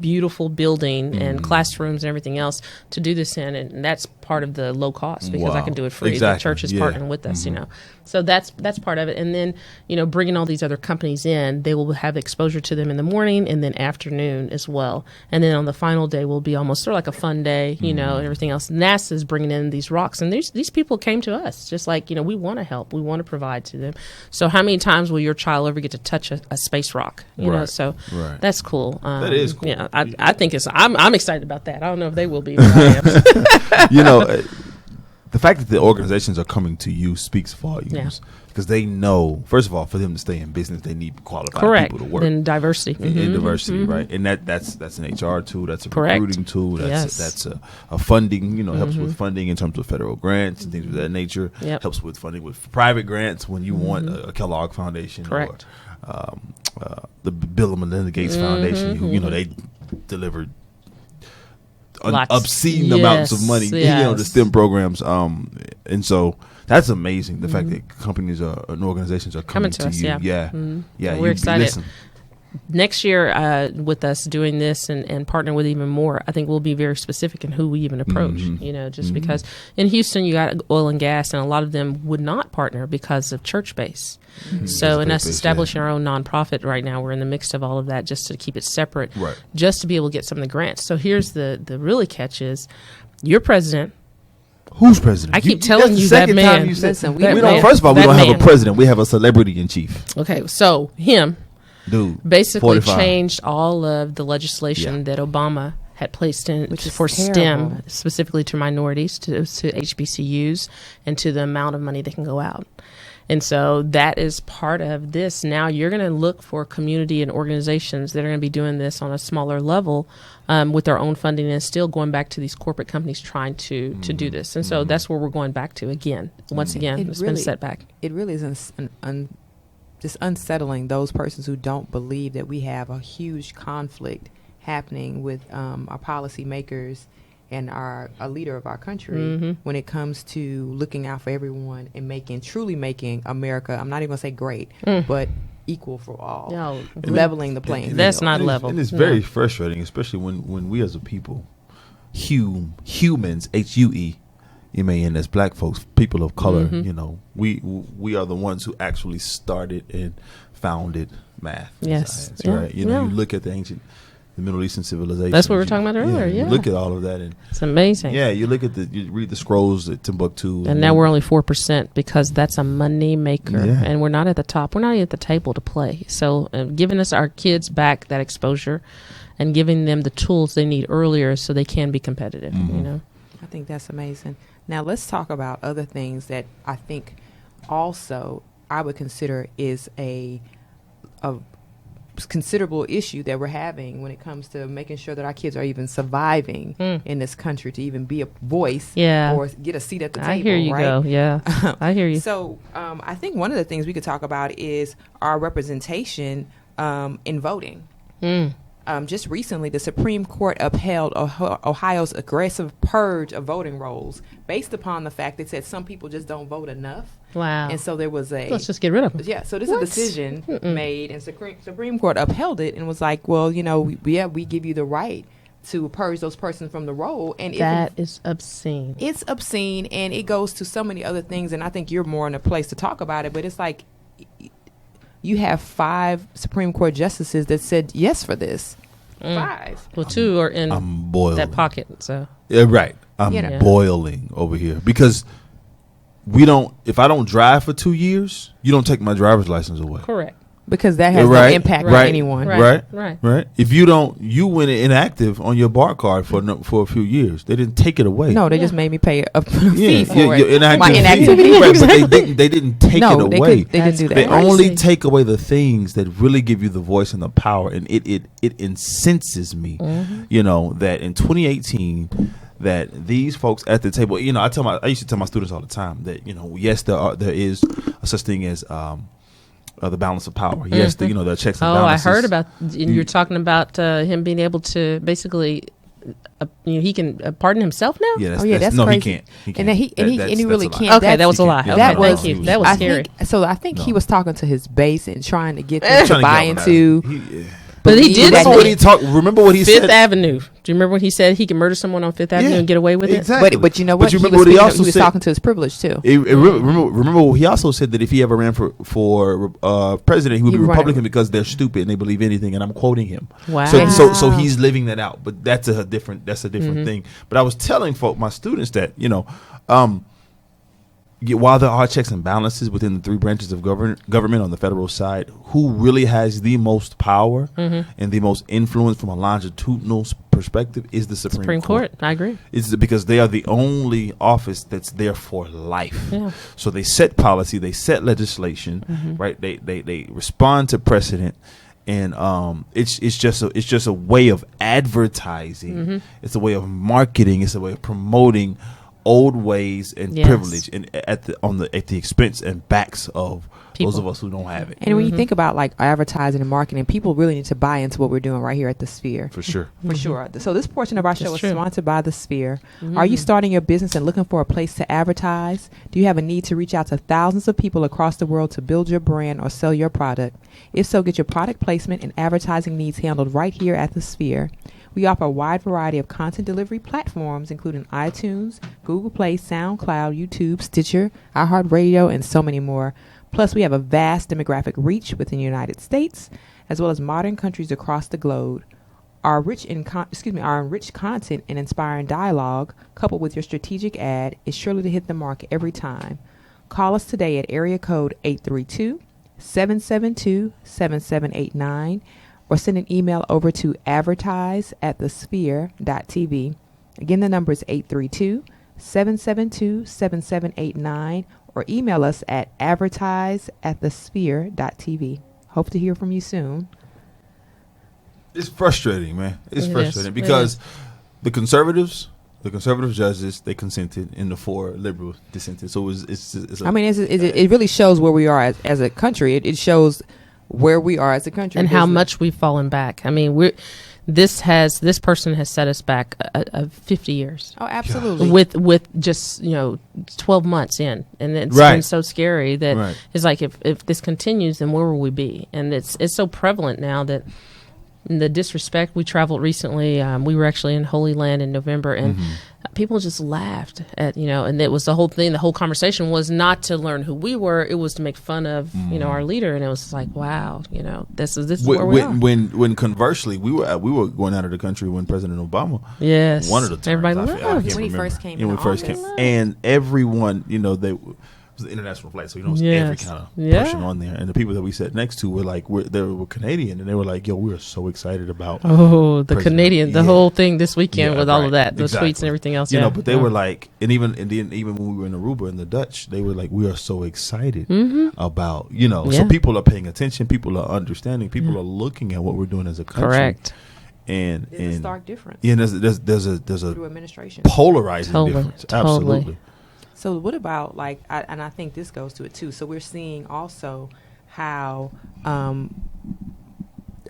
beautiful building and classrooms and everything else to do this in. And that's part of the low cost because I can do it free. Exactly. The church is partnering with us, So that's part of it. And then, bringing all these other companies in, they will have exposure to them in the morning and then afternoon as well. And then on the final day will be almost sort of like a fun day, and everything else. NASA is bringing in these rocks. And these people came to us just like, we want to help. We want to provide to them. So how many times will your child ever get to touch a space rock? So that's cool. That is cool. Yeah, I think I'm excited about that. I don't know if they will be, but I am. The fact that the organizations are coming to you speaks volumes because they know, first of all, for them to stay in business, they need qualified people to work. And diversity. And diversity, right? And that's an HR tool, that's a recruiting tool, that's a funding, helps with funding in terms of federal grants and things of that nature. Helps with funding with private grants when you want a Kellogg Foundation or the Bill and Melinda Gates Foundation. They delivered obscene amounts of money, to STEM programs, and so that's amazing. The fact that companies and organizations are coming to us, you, we're you excited. listen. next year, with us doing this and partnering with even more, I think we'll be very specific in who we even approach, just because in Houston, you got oil and gas, and a lot of them would not partner because of church base. So in us establishing our own nonprofit right now, we're in the mix of all of that just to keep it separate, just to be able to get some of the grants. So here's the really catch is your president. Who's president? I keep telling you that man. Listen, first of all, we don't have a president. We have a celebrity in chief. Okay, so him, dude, basically 45. changed all of the legislation that Obama had placed in for STEM, specifically to minorities, to HBCUs, and to the amount of money that can go out. And so that is part of this. Now you're going to look for community and organizations that are going to be doing this on a smaller level with their own funding, and still going back to these corporate companies trying to do this. And so that's where we're going back to again. Once again, it's been a setback. It really is just unsettling those persons who don't believe that we have a huge conflict happening with our policymakers and a leader of our country when it comes to looking out for everyone and truly making America, I'm not even going to say great, but equal for all. No, leveling the playing field. That's not level. And it's very frustrating, especially when we as a people, humans, HUE, as black folks, people of color, we are the ones who actually started and founded math. Yes. Science, right? You look at the Middle Eastern civilization. That's what we were talking about earlier. Yeah, you look at all of that, and it's amazing. Yeah, you read the scrolls at Timbuktu, and now we're only 4% because that's a money maker, and we're not at the top. We're not at the table to play. So, giving our kids back that exposure, and giving them the tools they need earlier so they can be competitive. I think that's amazing. Now let's talk about other things that I think also I would consider is a considerable issue that we're having when it comes to making sure that our kids are even surviving in this country to even be a voice or get a seat at the table. I hear you go. Yeah, I hear you. So I think one of the things we could talk about is our representation in voting. Just recently, the Supreme Court upheld Ohio's aggressive purge of voting rolls based upon the fact that said some people just don't vote enough. Wow. And so there was let's just get rid of them. Yeah, so this is a decision made, and Supreme Court upheld it and was like, well, we give you the right to purge those persons from the roll. And that is obscene. It's obscene, and it goes to so many other things, and I think you're more in a place to talk about it, but it's like you have 5 Supreme Court justices that said yes for this. 5. Well, 2 are in that pocket. So yeah, right. I'm boiling over here because if I don't drive for 2 years, you don't take my driver's license away. Correct. Because that has no impact on anyone. Right. If you went inactive on your bar card for a few years, they didn't take it away. No, they just made me pay a fee for it. My inactivity. Right, but they didn't take it away. They didn't do that. They only take away the things that really give you the voice and the power, and it incenses me, that in 2018. That these folks at the table, I used to tell my students all the time that yes, there is a such thing as the balance of power. Yes, the checks and balances. I heard about. You're talking about him being able to basically, he can pardon himself now. That's crazy. No, he can't. And he really can't. Okay, that was a lie. That was scary. I think he was talking to his base and trying to get them to buy into. But he did. Remember what he said? Fifth Avenue. Do you remember when he said he could murder someone on Fifth Avenue and get away with it? But you know what? He was talking to his privilege too. Remember, he also said that if he ever ran for president, he would be Republican because they're stupid and they believe anything. And I'm quoting him. Wow. So he's living that out. But that's a different thing. But I was telling my students that while there are checks and balances within the 3 branches of government on the federal side, who really has the most power and the most influence from a longitudinal perspective is the Supreme Court. I agree. It's because they are the only office that's there for life. Yeah. So they set policy, they set legislation, right? They respond to precedent. And it's just a way of advertising. It's a way of marketing. It's a way of promoting old ways and Yes. privilege, and at the expense and backs of People. those of us who don't have it. And when you think about like advertising and marketing, people really need to buy into what we're doing right here at the Sphere. For sure. For sure. So this portion of our show That's is true. sponsored by the Sphere. Are you starting your business and looking for a place to advertise? Do you have a need to reach out to thousands of people across the world to build your brand or sell your product? If so, get your product placement and advertising needs handled right here at the Sphere. We offer a wide variety of content delivery platforms, including iTunes, Google Play, SoundCloud, YouTube, Stitcher, iHeartRadio, and so many more. Plus, we have a vast demographic reach within the United States, as well as modern countries across the globe. Our enriched content and inspiring dialogue, coupled with your strategic ad, is surely to hit the mark every time. Call us today at area code 832-772-7789, or send an email over to advertise@thesphere.tv. Again, the number is 832-772-7789, or email us at advertise@thesphere.tv. Hope to hear from you soon. It's frustrating, man. It's It frustrating is. because the conservative judges, they consented, and the 4 liberals dissented. So it's I mean, it really shows where we are as a country. It shows where we are as a country And how much we've fallen back. I mean, this person has set us back 50 years. Oh, absolutely. With just 12 months in, and it's Right. been so scary that Right. it's like if this continues, then where will we be? And it's so prevalent now that the disrespect. We traveled recently. We were actually in Holy Land in November, and people just laughed at and it was the whole thing. The whole conversation was not to learn who we were; it was to make fun of our leader. And it was like, wow, this is where we are. When conversely, we were going out of the country when President Obama Yes, one of the terms, everybody I loved can't when he remember. first came Yeah, when into he first came, office. and everyone, they it was an international flight, so it was every Yes. kind of Yeah. person on there. And the people that we sat next to were like, they were Canadian, and they were like, "Yo, we are so excited about." Oh, the President. Canadian, the Yeah. whole thing this weekend Yeah, with all right. of that, the Exactly. tweets and everything else. But they were like, and then even when we were in Aruba and the Dutch, they were like, "We are so excited about." So Yeah. people are paying attention, people are understanding, people are looking at what we're doing as a country. correct. And There's a stark difference yeah, there's a through administration. polarizing Totally, difference. totally. Absolutely. So what about and I think this goes to it too. So we're seeing also how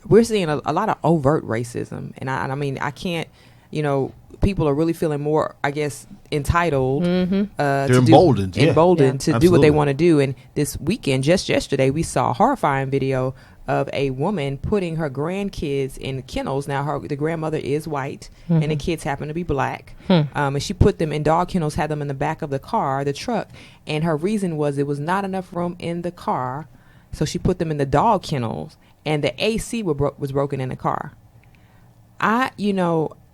we're seeing a lot of overt racism, and I mean I can't, people are really feeling more, I guess, entitled. They're emboldened to do what Absolutely. they want to do. And this weekend, just yesterday, we saw a horrifying video of a woman putting her grandkids in kennels. Now, the grandmother is white, and the kids happen to be black. And she put them in dog kennels, had them in the back of the truck. And her reason was it was not enough room in the car, so she put them in the dog kennels, and the AC was broken in the car. I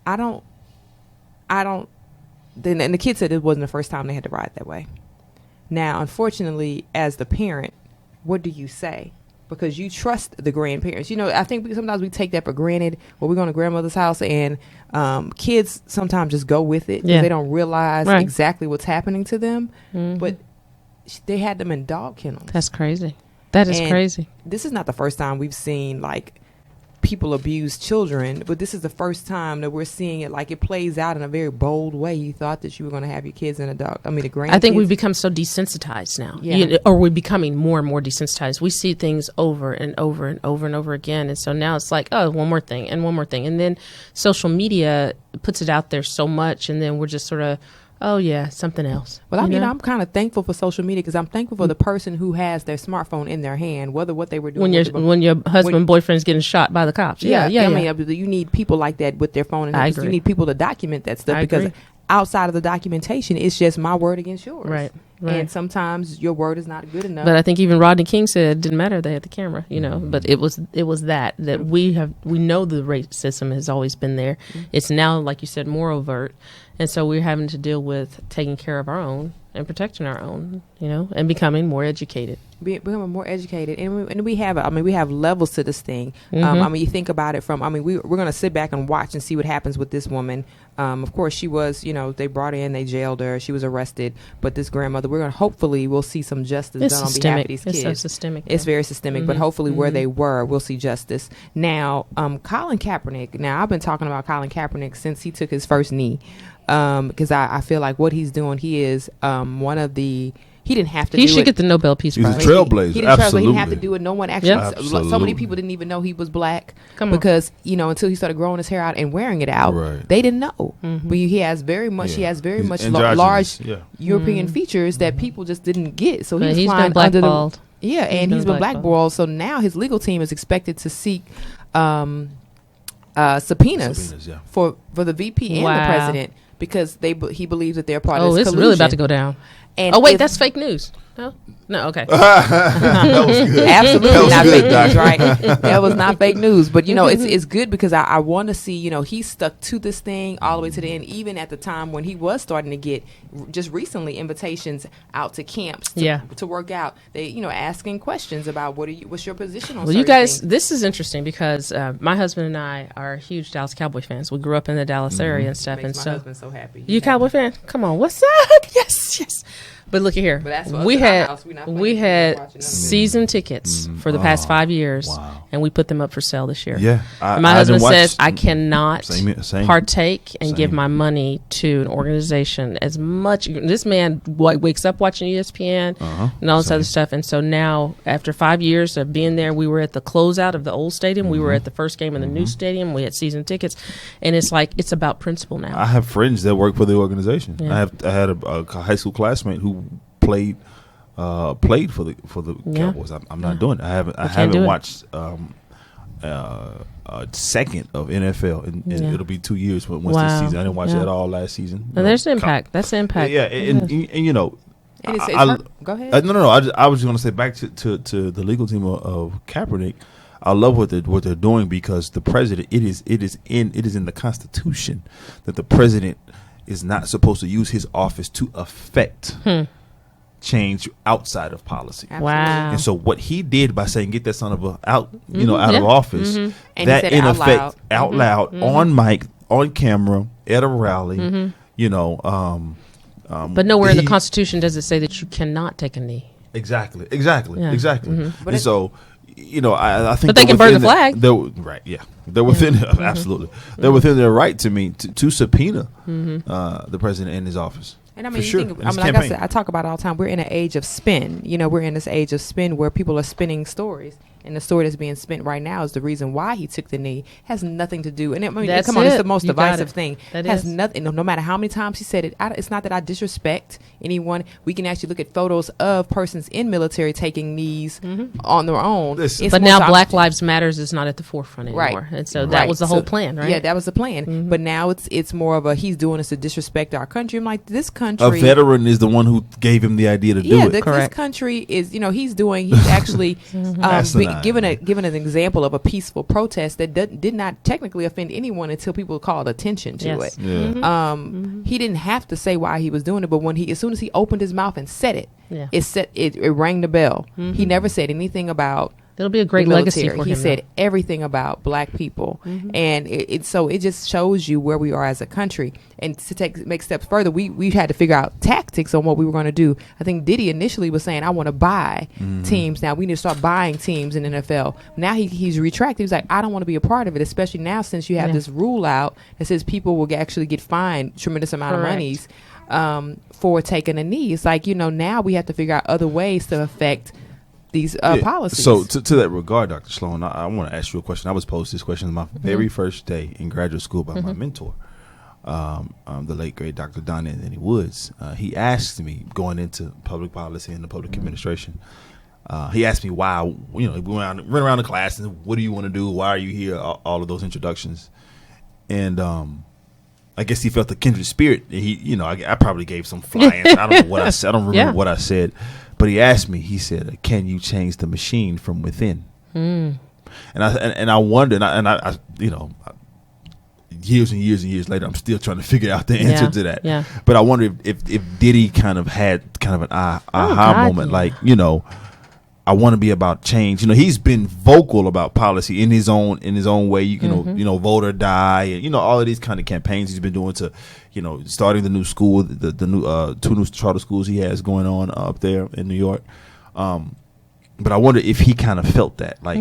don't. Then, and the kid said it wasn't the first time they had to ride that way. Now, unfortunately, as the parent, what do you say? Because you trust the grandparents. I think sometimes we take that for granted. Well, we're going to grandmother's house, and kids sometimes just go with it because they don't realize exactly what's happening to them. But they had them in dog kennels. That's crazy. That is crazy. This is not the first time we've seen people abuse children, but this is the first time that we're seeing it it plays out in a very bold way. You thought that you were going to have your kids in the grandkids. I think we've become so desensitized now. Yeah. Or we're becoming more and more desensitized. We see things over and over and over and over again. And so now it's like, oh, one more thing and one more thing. And then social media puts it out there so much. And then we're just sort of, oh, yeah, something else. Well, I'm kind of thankful for social media because I'm thankful for the person who has their smartphone in their hand, whether what they were doing. When your husband, boyfriend's getting shot by the cops. Yeah. I mean, you need people like that with their phone in their hand. You need people to document that stuff because outside of the documentation, it's just my word against yours. Right. And sometimes your word is not good enough. But I think even Rodney King said it didn't matter. They had the camera, But it was that we know the racism has always been there. It's now, like you said, more overt, and so we're having to deal with taking care of our own and protecting our own, and becoming more educated. Becoming more educated, and we have levels to this thing. You think about it from. We're going to sit back and watch and see what happens with this woman. Of course, she was. They brought her in, they jailed her, she was arrested. But this grandmother we're going to hopefully we'll see some justice It's done on behalf systemic. of these It's kids. so systemic. It's very systemic, but hopefully where they were, we'll see justice. Now, Colin Kaepernick. Now, I've been talking about Colin Kaepernick since he took his first knee, because I feel like what he's doing, he is one of the. He didn't have to. He do should it. get the Nobel Peace He's a Prize. trailblazer. He didn't Absolutely. have to do it. No one actually. Yeah. So many people didn't even know he was black Come on. because until he started growing his hair out and wearing it out, Right. they didn't know. But he has very much. He has very He's much androgynous. large Yeah. European features that people just didn't get. So But he's he's flying been under the. blackballed. Yeah, and been he's been blackballed. blackballed. So now his legal team is expected to seek subpoenas Yeah. for the VP and Wow. the president because he believes that they're part of Oh, this it's really about to collusion. go down. And Oh, wait, if- that's fake news. No, okay. That was good. Absolutely That was not good, fake news, Doctor. right? That was not fake news. But, it's good because I want to see, he stuck to this thing all the way to the end, even at the time when he was starting to get just recently invitations out to camps to work out. They, asking questions about what's your position on Well, you certain guys, things. this is interesting because my husband and I are huge Dallas Cowboy fans. We grew up in the Dallas area and stuff. Makes And my so, husband so happy. you a Cowboy fan? Come on, what's up? Yes. But look at here. But that's what we us at our had house, we not we playing, we're had watching them. season tickets for the past 5 years, wow. and we put them up for sale this year. Yeah. And my I husband didn't says watch- I cannot Same. partake and give Same. my money to an organization as much. This man wakes up watching ESPN and all this Same. other stuff. And so now, after 5 years of being there, we were at the closeout of the old stadium. We were at the first game in the new stadium. We had season tickets, and it's like it's about principle now. I have friends that work for the organization. Yeah. I had a high school classmate who played for the Yeah. Cowboys. I'm not doing it. I do haven't it. watched a second of NFL, and Yeah. it'll be 2 years once Wow. this season. I didn't watch Yeah. it at all last season. And there's the impact. That's the impact. Yeah, and And it's I- go ahead. no. I was just going to say back to the legal team of Kaepernick. I love what they're doing because the president. It is in the Constitution that the president is not supposed to use his office to affect change outside of policy. Wow. And so what he did by saying get that son of a out of Yeah. office, And he that said in out effect loud. out loud on mic, on camera, at a rally, But nowhere in the he- Constitution does it say that you cannot take a knee. Exactly. Yeah. But And so, I think But they they're can burn the within flag. Right. Yeah. They're within absolutely. They're within their right to subpoena the president in his office. And I For mean, sure. you think, In his like I campaign. said, I talk about it all the time. We're in an age of spin. We're in this age of spin where people are spinning stories. And the story that's being spent right now is the reason why he took the knee. Has nothing to do. And I mean, That's come on, it's it. the most You got divisive it. thing. That has is. nothing. No matter how many times he said it, it's not that I disrespect anyone. We can actually look at photos of persons in military taking knees on their own. Listen. It's But more now so- Black Lives Matters is not at the forefront Right. anymore. And so that was the whole plan, right? Yeah, that was the plan. But now it's more of a he's doing this to disrespect our country. I'm like, this country. A veteran is the one who gave him the idea to do Yeah, it. this Correct. country is, he's actually Asinine. given an example of a peaceful protest that did not technically offend anyone until people called attention to Yes. it. Yeah. He didn't have to say why he was doing it, but as soon as he opened his mouth and said it, Yeah. it rang the bell. He never said anything about It'll be a great the legacy military. for He him. said everything about black people, and so it just shows you where we are as a country. And to make steps further, we had to figure out tactics on what we were going to do. I think Diddy initially was saying, "I want to buy teams now. We need to start buying teams in the NFL." Now he's retracted. He's like, "I don't want to be a part of it, especially now since you have Yeah. this rule out that says people will actually get fined tremendous amount Correct. of monies for taking a knee." It's like now we have to figure out other ways to affect these Yeah. policies. So to that regard, Dr. Sloan, I want to ask you a question. I was posed this question my very first day in graduate school by my mentor, the late great Dr. Don Anthony Woods. He asked me going into public policy and the public administration. He asked me why. We went around the class and what do you want to do? Why are you here? All of those introductions, and I guess he felt the kindred spirit. I probably gave some fly answer. I don't know what I said. I don't remember what I said. But he asked me. He said, "Can you change the machine from within?" And I wondered, and I years and years and years later, I'm still trying to figure out the answer to that. Yeah. But I wonder if Diddy kind of had kind of an aha God, moment, yeah. like I want to be about change. He's been vocal about policy in his own way. You know, vote or die, and all of these kind of campaigns he's been doing to, starting the new school, the new 2 new charter schools he has going on up there in New York. But I wonder if he kind of felt that, like,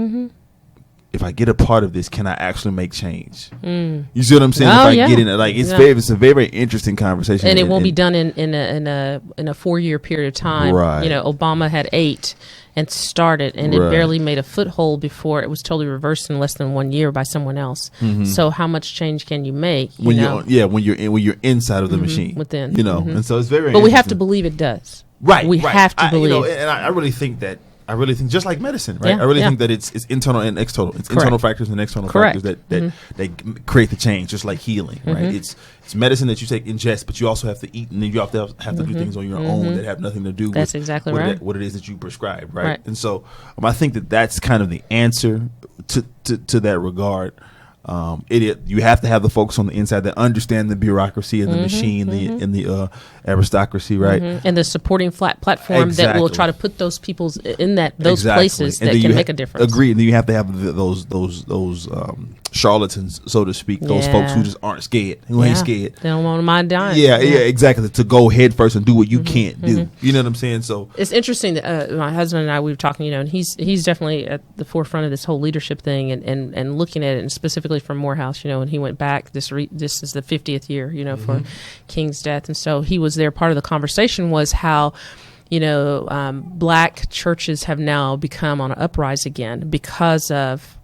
if I get a part of this, can I actually make change? You see what I'm saying? Oh, if I get in it, like it's a very interesting conversation, and it won't be done in a 4-year period of time. Right. Obama had 8 and started, and it barely made a foothold before it was totally reversed in less than 1 year by someone else. So how much change can you make? When you're inside of the machine within, and so it's very. But we have to believe it does. Right. We have to believe. And I really think that. I really think just like medicine, right? I really think that it's internal and external. It's internal factors and external factors that they create the change, just like healing, right? It's medicine that you ingest, but you also have to eat, and then you have to do things on your own that have nothing to do with exactly what it is that you prescribe, right? And so I think that that's kind of the answer to that regard. You have to have the folks on the inside that understand the bureaucracy and the machine and the aristocracy, right? And the supporting platform that will try to put those people's in those places that can make a difference. Agreed. And then you have to have those charlatans, so to speak, those folks who just aren't scared, who ain't scared. They don't want to mind dying. Yeah, exactly. To go head first and do what you can't do. You know what I'm saying? So it's interesting that my husband and I, we were talking, and he's definitely at the forefront of this whole leadership thing and looking at it, and specifically from Morehouse, and he went back. This is the 50th year, for King's death, and so he was there. Part of the conversation was how, black churches have now become on an uprise again because of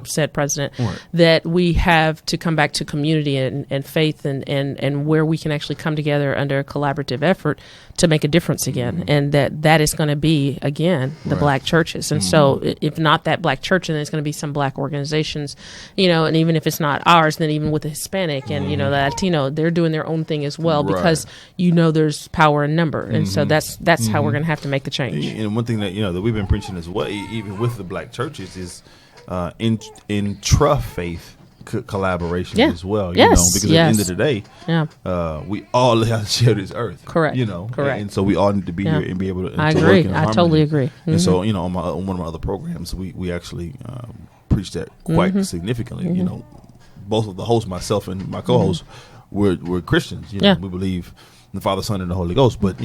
said president, that we have to come back to community and faith and where we can actually come together under a collaborative effort to make a difference again. And that is going to be, again, the black churches. And so if not that black church, then it's going to be some black organizations, and even if it's not ours, then even with the Hispanic and, the Latino, they're doing their own thing as well, because, there's power in number. And so that's how we're going to have to make the change. And one thing that, that we've been preaching as well, even with the black churches, is intra-faith collaboration as well, because at the end of the day, we all have to share this earth. Correct. Correct. And so we all need to be here and be able to. I to agree. work in I totally agree. And so, on one of my other programs, we actually preach that quite significantly. Both of the hosts, myself and my co-host, we're Christians. We believe in the Father, Son, and the Holy Ghost. But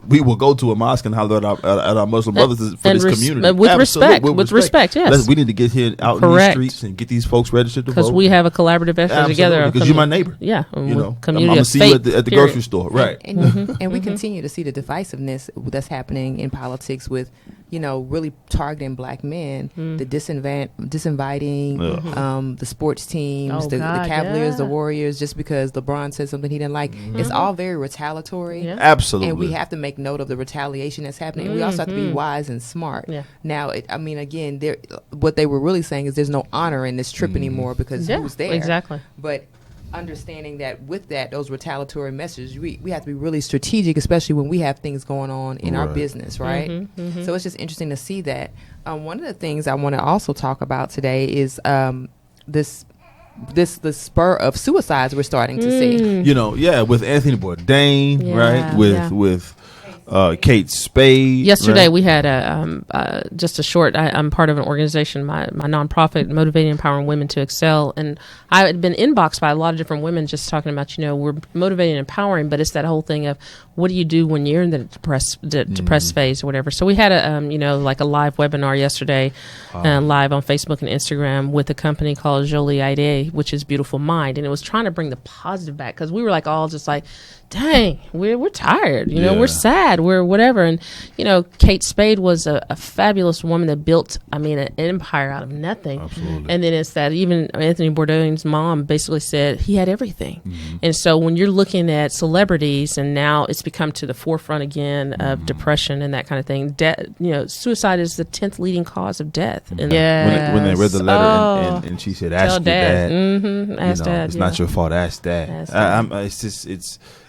we will go to a mosque and holler at our Muslim brothers for this community. With respect, yes. We need to get here out in the streets and get these folks registered to vote. Because we have a collaborative effort together. Because you're my neighbor. Yeah. I'm going to see you at the grocery store. Right. And we continue to see the divisiveness that's happening in politics with, really targeting black men, the disinviting, the sports teams, the Cavaliers, the Warriors, just because LeBron said something he didn't like. It's all very retaliatory. Yeah. Absolutely. And we have to make note of the retaliation that's happening. And we also have to be wise and smart. Yeah. Now, again, what they were really saying is there's no honor in this trip anymore because who's there? Exactly. But understanding that with those retaliatory messages, we have to be really strategic, especially when we have things going on in our business, right? So it's just interesting to see that. One of the things I want to also talk about today is the spur of suicides we're starting to see. With Anthony Bourdain, right? With Kate Spade. Yesterday we had just a short. I'm part of an organization, my nonprofit, Motivating and Empowering Women to Excel, and I had been inboxed by a lot of different women just talking about, we're motivating and empowering, but it's that whole thing of what do you do when you're in the depressed phase or whatever. So we had a like a live webinar yesterday, live on Facebook and Instagram with a company called Jolie Ide, which is Beautiful Mind, and it was trying to bring the positive back because we were like all just like, dang, we're tired, we're sad, we're whatever. And Kate Spade was a fabulous woman that built an empire out of nothing. Absolutely. And then it's that even Anthony Bourdain's mom basically said he had everything. And so when you're looking at celebrities, and now it's become to the forefront again of depression and that kind of thing, suicide is the 10th leading cause of death. And when they read the letter and she said, ask your dad. Ask dad. It's not your fault, ask dad.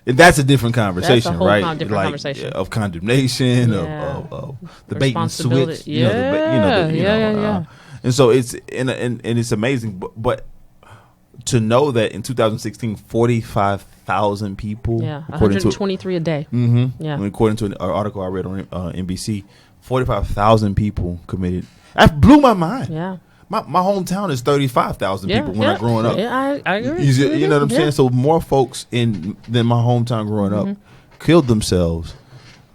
That's a different conversation, right? Conversation of condemnation, of the bait and switch. And so it's and it's amazing, but to know that in 2016, 45,000 people. Yeah, 123 a day. Mm-hmm. Yeah. According to an article I read on NBC, 45,000 people committed. That blew my mind. Yeah. My hometown is 35,000 people when I was growing up. Yeah, I agree. You know what I'm saying? So more folks than my hometown growing up killed themselves.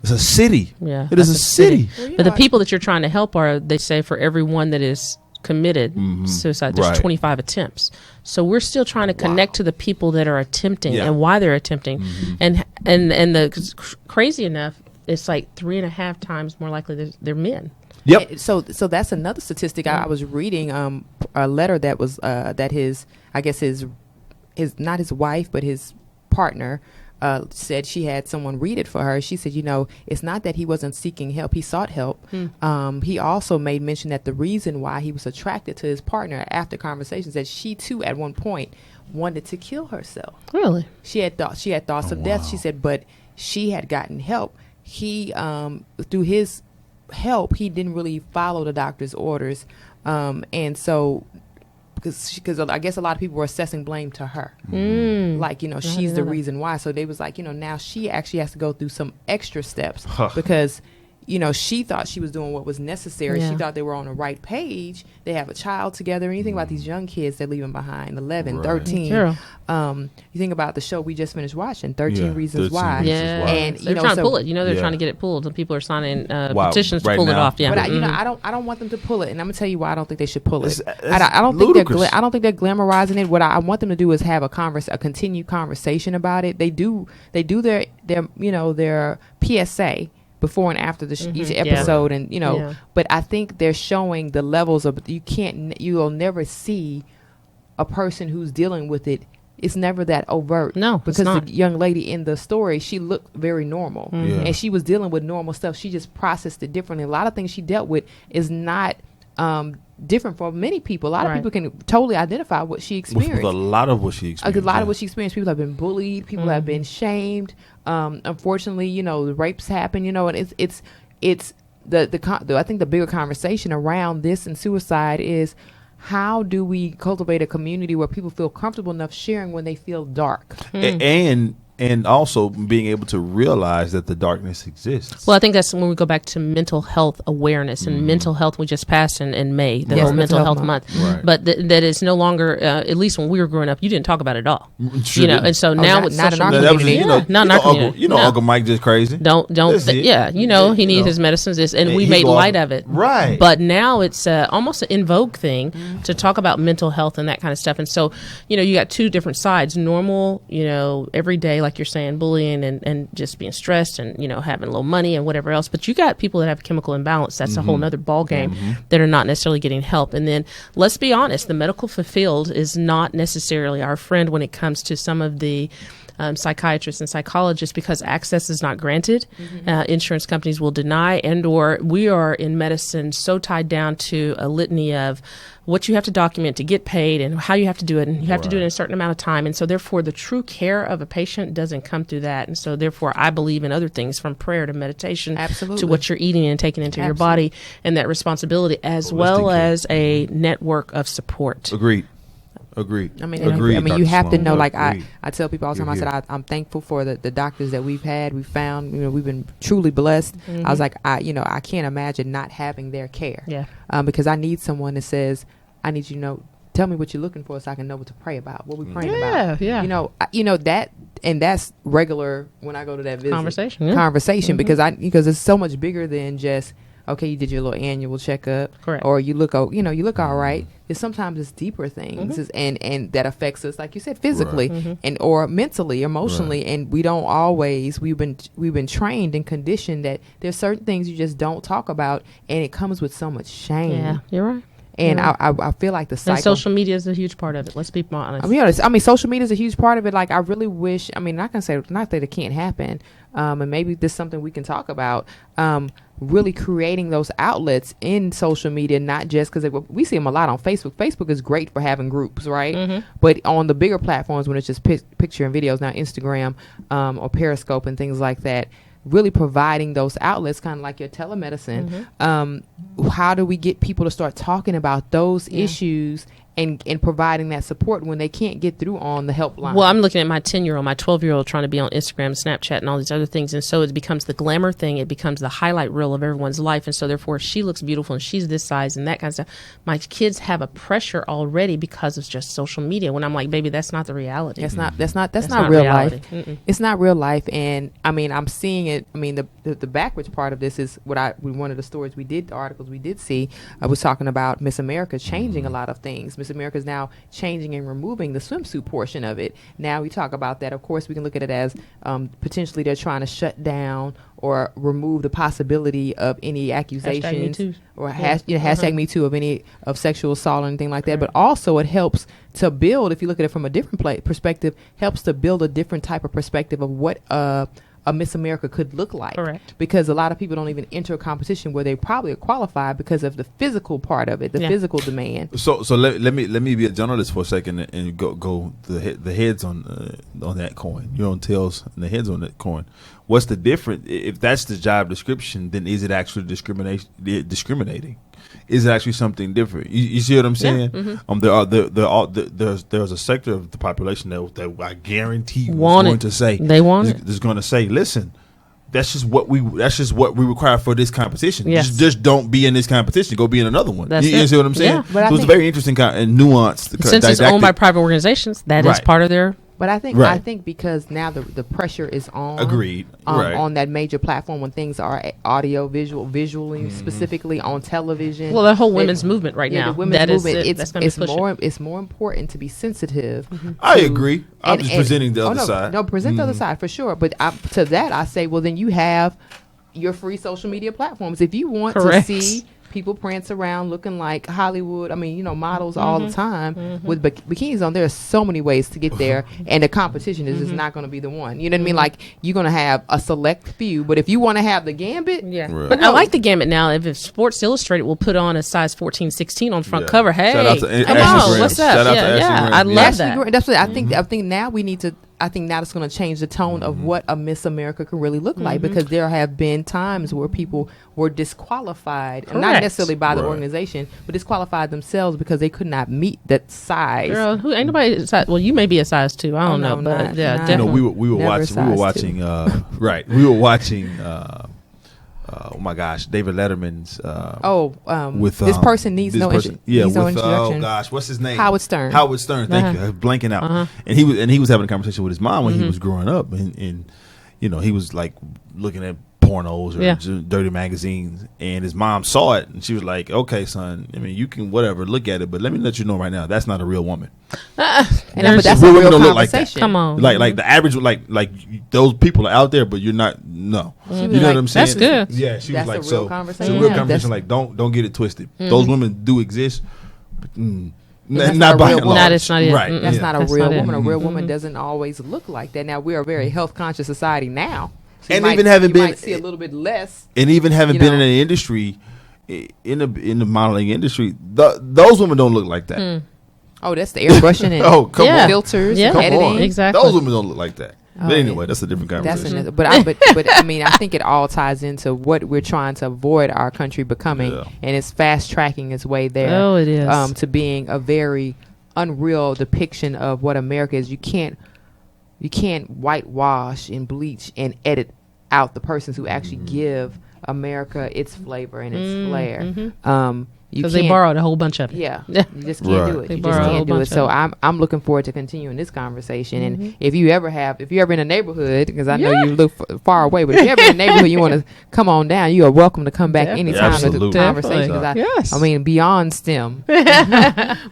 It's a city. Yeah. It is a city. Well, But the people that you're trying to help are, they say, for every one that is committed suicide, there's 25 attempts. So we're still trying to connect to the people that are attempting and why they're attempting. And crazy enough, it's like 3.5 times more likely they're men. Yep. So that's another statistic. I was reading a letter that was that his not his wife but his partner said she had someone read it for her. She said, it's not that he wasn't seeking help. He sought help. He also made mention that the reason why he was attracted to his partner after conversations that she too at one point wanted to kill herself. Really? She had thoughts of death. She said, but she had gotten help. He through his help, he didn't really follow the doctor's orders, and so because I guess a lot of people were assessing blame to her, like she's the reason why. So they was like, now she actually has to go through some extra steps because she thought she was doing what was necessary. She thought they were on the right page. They have a child together. And you think about these young kids they're leaving behind, 11, 13. You think about the show we just finished watching, 13 Reasons Why. Yeah, and they're trying to pull it. They're trying to get it pulled. And people are signing petitions to pull it off. Yeah, but I don't want them to pull it, and I'm gonna tell you why I don't think they should pull it. I don't think they're glamorizing it. What I want them to do is have a continued conversation about it. They do their their PSA before and after each episode, and but I think they're showing the levels of you'll never see a person who's dealing with it. It's never that overt. No, because the young lady in the story, she looked very normal, and she was dealing with normal stuff. She just processed it differently. A lot of things she dealt with is not different for many people. A lot of people can totally identify what she experienced. With a lot of what she experienced. What she experienced. People have been bullied. People have been shamed. Unfortunately, the rapes happen. And it's I think the bigger conversation around this and suicide is, how do we cultivate a community where people feel comfortable enough sharing when they feel dark? And also being able to realize that the darkness exists. Well, I think that's when we go back to mental health awareness and mental health. We just passed in May, the whole mental health month. Right. But that is no longer, at least when we were growing up, you didn't talk about it at all. Sure didn't. And so now with not in social our media, community. not in our community. Uncle Mike just crazy. He needs his medicines, and we made light of it. Right. But now it's almost an in vogue thing to talk about mental health and that kind of stuff. And so, you got two different sides. Normal, every day, like you're saying, bullying and just being stressed and, having low money and whatever else. But you got people that have chemical imbalance. That's a whole nother ball game that are not necessarily getting help. And then let's be honest, the medical field is not necessarily our friend when it comes to some of the psychiatrists and psychologists, because access is not granted. Insurance companies will deny, or we are in medicine so tied down to a litany of what you have to document to get paid and how you have to do it, and you have to do it in a certain amount of time. And so therefore the true care of a patient doesn't come through that. And so therefore I believe in other things, from prayer to meditation to what you're eating and taking into your body, and that responsibility as well as a network of support. Agreed. I mean, you have to know, like I tell people all the time, I said, I'm thankful for the doctors that we've found, we've been truly blessed. I was like, I can't imagine not having their care. Yeah. Because I need someone that says, I need you to know, tell me what you're looking for so I can know what to pray about, what we're praying about. Yeah. That, and that's regular when I go to that visit. Conversation. Because it's so much bigger than just, okay, you did your little annual checkup, correct, or you look all right. Sometimes it's deeper things, and that affects us, like you said, physically, and or mentally, emotionally, and we don't always. We've been trained and conditioned that there's certain things you just don't talk about, and it comes with so much shame. Yeah, you're right. And I feel like the cycle. And social media is a huge part of it. Let's be honest. I mean, social media is a huge part of it. Like, I really wish. I mean, not that it can't happen. And maybe this is something we can talk about. Really creating those outlets in social media, not just because we see them a lot on Facebook. Facebook is great for having groups, right? But on the bigger platforms, when it's just picture and videos, now Instagram or Periscope and things like that, really providing those outlets, kind of like your telemedicine. How do we get people to start talking about those issues and providing that support when they can't get through on the helpline. Well, I'm looking at my 10-year-old, my 12-year-old trying to be on Instagram, Snapchat, and all these other things. And so it becomes the glamour thing. It becomes the highlight reel of everyone's life. And so therefore she looks beautiful and she's this size and that kind of stuff. My kids have a pressure already because of just social media, when I'm like, baby, that's not the reality. That's not real reality. life. Mm-mm. It's not real life. And I mean, I'm seeing it. I mean, the backwards part of this is one of the stories the articles we did see, I was talking about Miss America changing a lot of things. Miss America is now changing and removing the swimsuit portion of it. Now we talk about that. Of course, we can look at it as potentially they're trying to shut down or remove the possibility of any accusations or hashtag Me Too of sexual assault or anything like that. But also it helps to build, if you look at it from a different perspective, helps to build a different type of perspective of what a Miss America could look like. Correct. Because a lot of people don't even enter a competition where they probably are qualified because of the physical part of it, the physical demand. So let me be a journalist for a second and go the heads on that coin. You're on tails and the heads on that coin. What's the difference? If that's the job description, then is it actually discriminating? Is it actually something different? You see what I'm saying? Yeah. Mm-hmm. There's a sector of the population that I guarantee want going to say they want it. Is going to say, listen, that's just what we require for this competition. Yes. Just don't be in this competition. Go be in another one. That's You see what I'm saying? Yeah. But So it's a very interesting and nuanced. Since it's owned by private organizations, that is Right. part of their. But I think because now the pressure is on. Agreed. Right. On that major platform when things are audio, visually, specifically on television. Well, the whole women's movement right now. The women's movement. It's more important to be sensitive. I agree. I'm just presenting the other side. No, present the other side for sure. But to that, I say, well, then you have your free social media platforms. If you want Correct. to see people prance around looking like Hollywood, models all the time with bikinis on, there are so many ways to get there, and the competition is just not going to be the one. You know what I mean? Like, you're going to have a select few, but if you want to have the gambit, Right. But I like the gamut now. If Sports Illustrated will put on a size 14, 16 on front cover, hey, Shout out to come Ashley on, Graham. what's up? Shout out to Ashley Yeah, Graham. I Yeah. love Ashley that. Graham, that's what I think now we need to. I think now it's going to change the tone of what a Miss America can really look like, because there have been times where people were disqualified, not Correct. necessarily by the Right. organization, but disqualified themselves because they could not meet that size. Girl, who ain't nobody size? Well, you may be a size 2. I don't know, but not- yeah, not- definitely. we were Never watching size right. We were watching oh my gosh, David Letterman's with this person needs no needs no introduction. Oh gosh, what's his name? Howard Stern. Howard Stern, thank you. I was blanking out. And he was having a conversation with his mom when he was growing up, and he was like looking at pornos or dirty magazines, and his mom saw it and she was like, okay, son, I mean, you can whatever look at it, but let me let you know right now, that's not a real woman. But that's Real a women real don't look like that. conversation. Come on. Like the average, like those people are out there, but you're not. No, She was you know like, what I'm saying? That's good. Yeah, she That's was like, a real so conversation. it's a real Yeah. conversation. That's- Like, don't get it twisted. Those women do exist, but that's not not a by real and woman. large. It's not it. Right? That's yeah. not a That's real not it. woman. A real woman doesn't always look like that. Now, we are a very health conscious society now. So And you even might, having you been- might see a little bit less. And even having You been know. in the industry, in the modeling industry, those women don't look like that. Oh, that's the airbrushing and Oh, come Yeah. on. filters Yeah. and Come editing. on. Exactly. Those women don't look like that. Oh, But anyway, yeah. that's a different That's conversation. another, but I mean, I think it all ties into what we're trying to avoid our country becoming, Yeah. and it's fast tracking its way there. Oh, it is. To being a very unreal depiction of what America is. You can't whitewash and bleach and edit out the persons who actually give America its flavor and its flair. You Because they can't- borrowed a whole bunch of it. Yeah, Yeah. you just can't do Right. it. They You borrow just a whole can't do it. bunch So of I'm looking forward to continuing this conversation. And if you ever in a neighborhood, because I know you live far away, but if you're ever in a neighborhood, you want to come on down, you are welcome to come back Definitely. anytime to the Absolutely. conversation. 'Cause Yes. I mean, beyond STEM,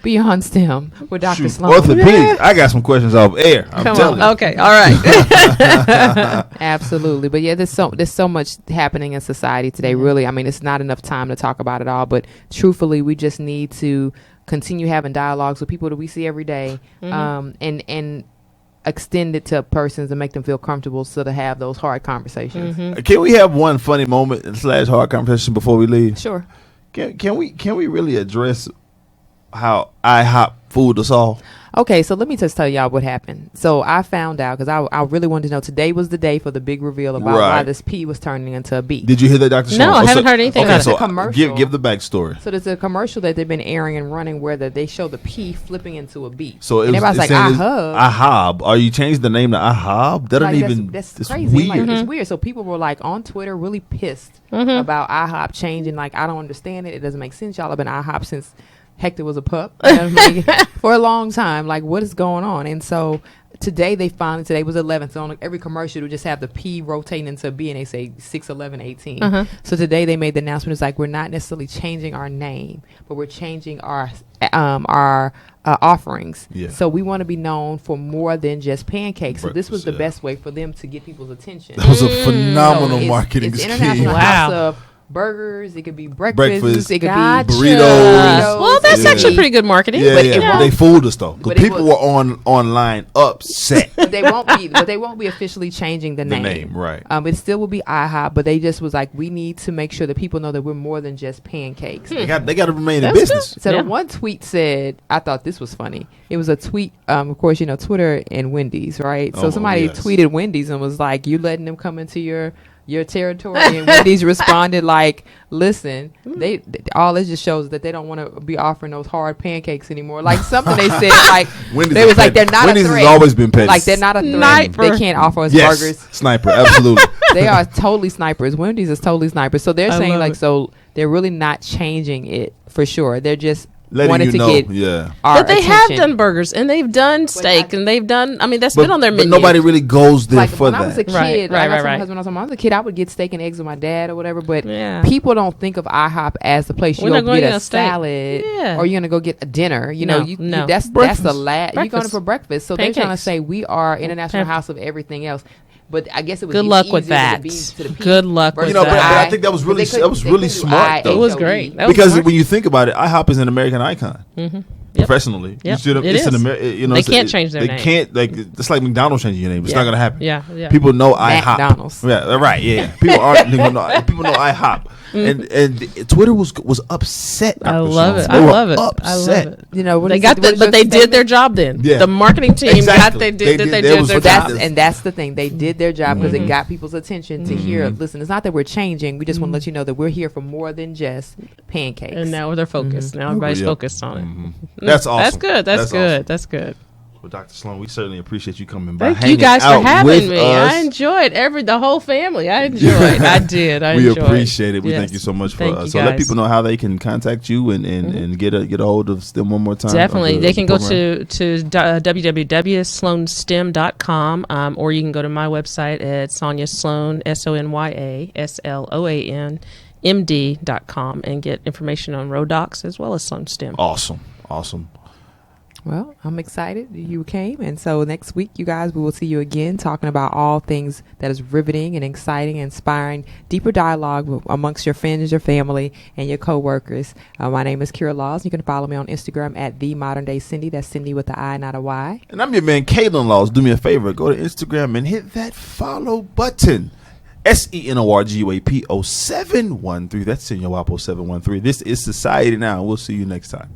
beyond STEM with Dr. Shoot, Sloan. orthopedics. I got some questions off air. I'm Come telling on. you. Okay. All right. Absolutely. But yeah, there's so much happening in society today. Really, I mean, it's not enough time to talk about it all, but truthfully, we just need to continue having dialogues with people that we see every day, and extend it to persons and make them feel comfortable so to have those hard conversations. Can we have one funny moment / hard conversation before we leave? Sure. Can we really address IHOP fooled us all? Okay, so let me just tell y'all what happened. So I found out because I really wanted to know. Today was the day for the big reveal about why this P was turning into a B. Did you hear that, Dr. Sloan? No, I haven't heard anything about it. So commercial. Give the backstory. So there's a commercial that they've been airing and running where they show the P flipping into a B. So everybody's like, IHOB. Are you changing the name to IHOB? That like, don't even. That's crazy. Weird. Like, it's weird. So people were like on Twitter really pissed about IHOP changing. Like, I don't understand it. It doesn't make sense. Y'all have been IHOP since Hector was a pup, you know what I mean? For a long time. Like, what is going on? And so today today was 11th. So on every commercial, we just have the P rotating into a B, and they say 6/11/18. So today they made the announcement. It's like, we're not necessarily changing our name, but we're changing our offerings. Yeah. So we want to be known for more than just pancakes. So this was the best way for them to get people's attention. That was a phenomenal marketing it's scheme. International House of Burgers, it could be breakfast, it could be burritos. Well, that's actually pretty good marketing. Yeah, but yeah. They fooled us though, because people were online upset. But they won't be officially changing the name. The name, right? It still will be IHOP, but they just was like, we need to make sure that people know that we're more than just pancakes. They got to remain in business. So the one tweet said, I thought this was funny. It was a tweet. Of course, Twitter and Wendy's, right? So somebody tweeted Wendy's and was like, "You letting them come into your territory?" And Wendy's responded like, "Listen, they all this just shows that they don't want to be offering those hard pancakes anymore." Like something they said, like they was like, they're not Wendy's a threat. has always been petty. Like they're not a threat. Sniper. They can't offer us yes, burgers. Sniper, absolutely. They are totally snipers. Wendy's is totally snipers. So they're saying like, so they're really not changing it for sure. They're just wanted to get but they have done burgers and they've done steak and they've done. I mean, that's been on their menu. But nobody really goes there for when that. I was a kid, right. When I was a kid, I would get steak and eggs with my dad or whatever. But people don't think of IHOP as the place you go get a salad or you're gonna go get a dinner. That's the last. You're going for breakfast. So they're trying to say we are International House of everything else. But I guess it was good luck with that. Good luck with that. But I think that was really smart. It was great because when you think about it, IHOP is an American icon. Professionally, they can't change their name. They can't it's like McDonald's changing your name. It's not gonna happen. Yeah. People know IHOP. McDonald's. Yeah, right. Yeah. People know IHOP. And Twitter was upset. I love it. I love it. They got but they did their job then. Yeah. The marketing team did their job. And that's the thing. They did their job because it got people's attention to hear. Listen, it's not that we're changing. We just want to let you know that we're here for more than just pancakes. And now they're focused. Now everybody's focused on it. That's awesome. That's good. Awesome. That's good. Well, Dr. Sloan, we certainly appreciate you coming by. Thank you guys for having me. I enjoyed the whole family. I enjoyed. I did. We appreciate it. We thank you so much for so let people know how they can contact you and get a hold of STEM one more time. Definitely. They can go to www.slonstem.com or you can go to my website at Sonya Sloan, SONYASLOAN.MD.com and get information on Road Docs as well as Sloan STEM. Awesome. Well, I'm excited you came. And so next week, you guys, we will see you again talking about all things that is riveting and exciting, inspiring, deeper dialogue amongst your friends, your family, and your coworkers. My name is Kira Laws. You can follow me on Instagram at TheModernDayCindy. That's Cindy with the I, not a Y. And I'm your man, Colin Laws. Do me a favor. Go to Instagram and hit that follow button. SENORGUAPO 713. That's Senor Wapo 713. This is Society Now. We'll see you next time.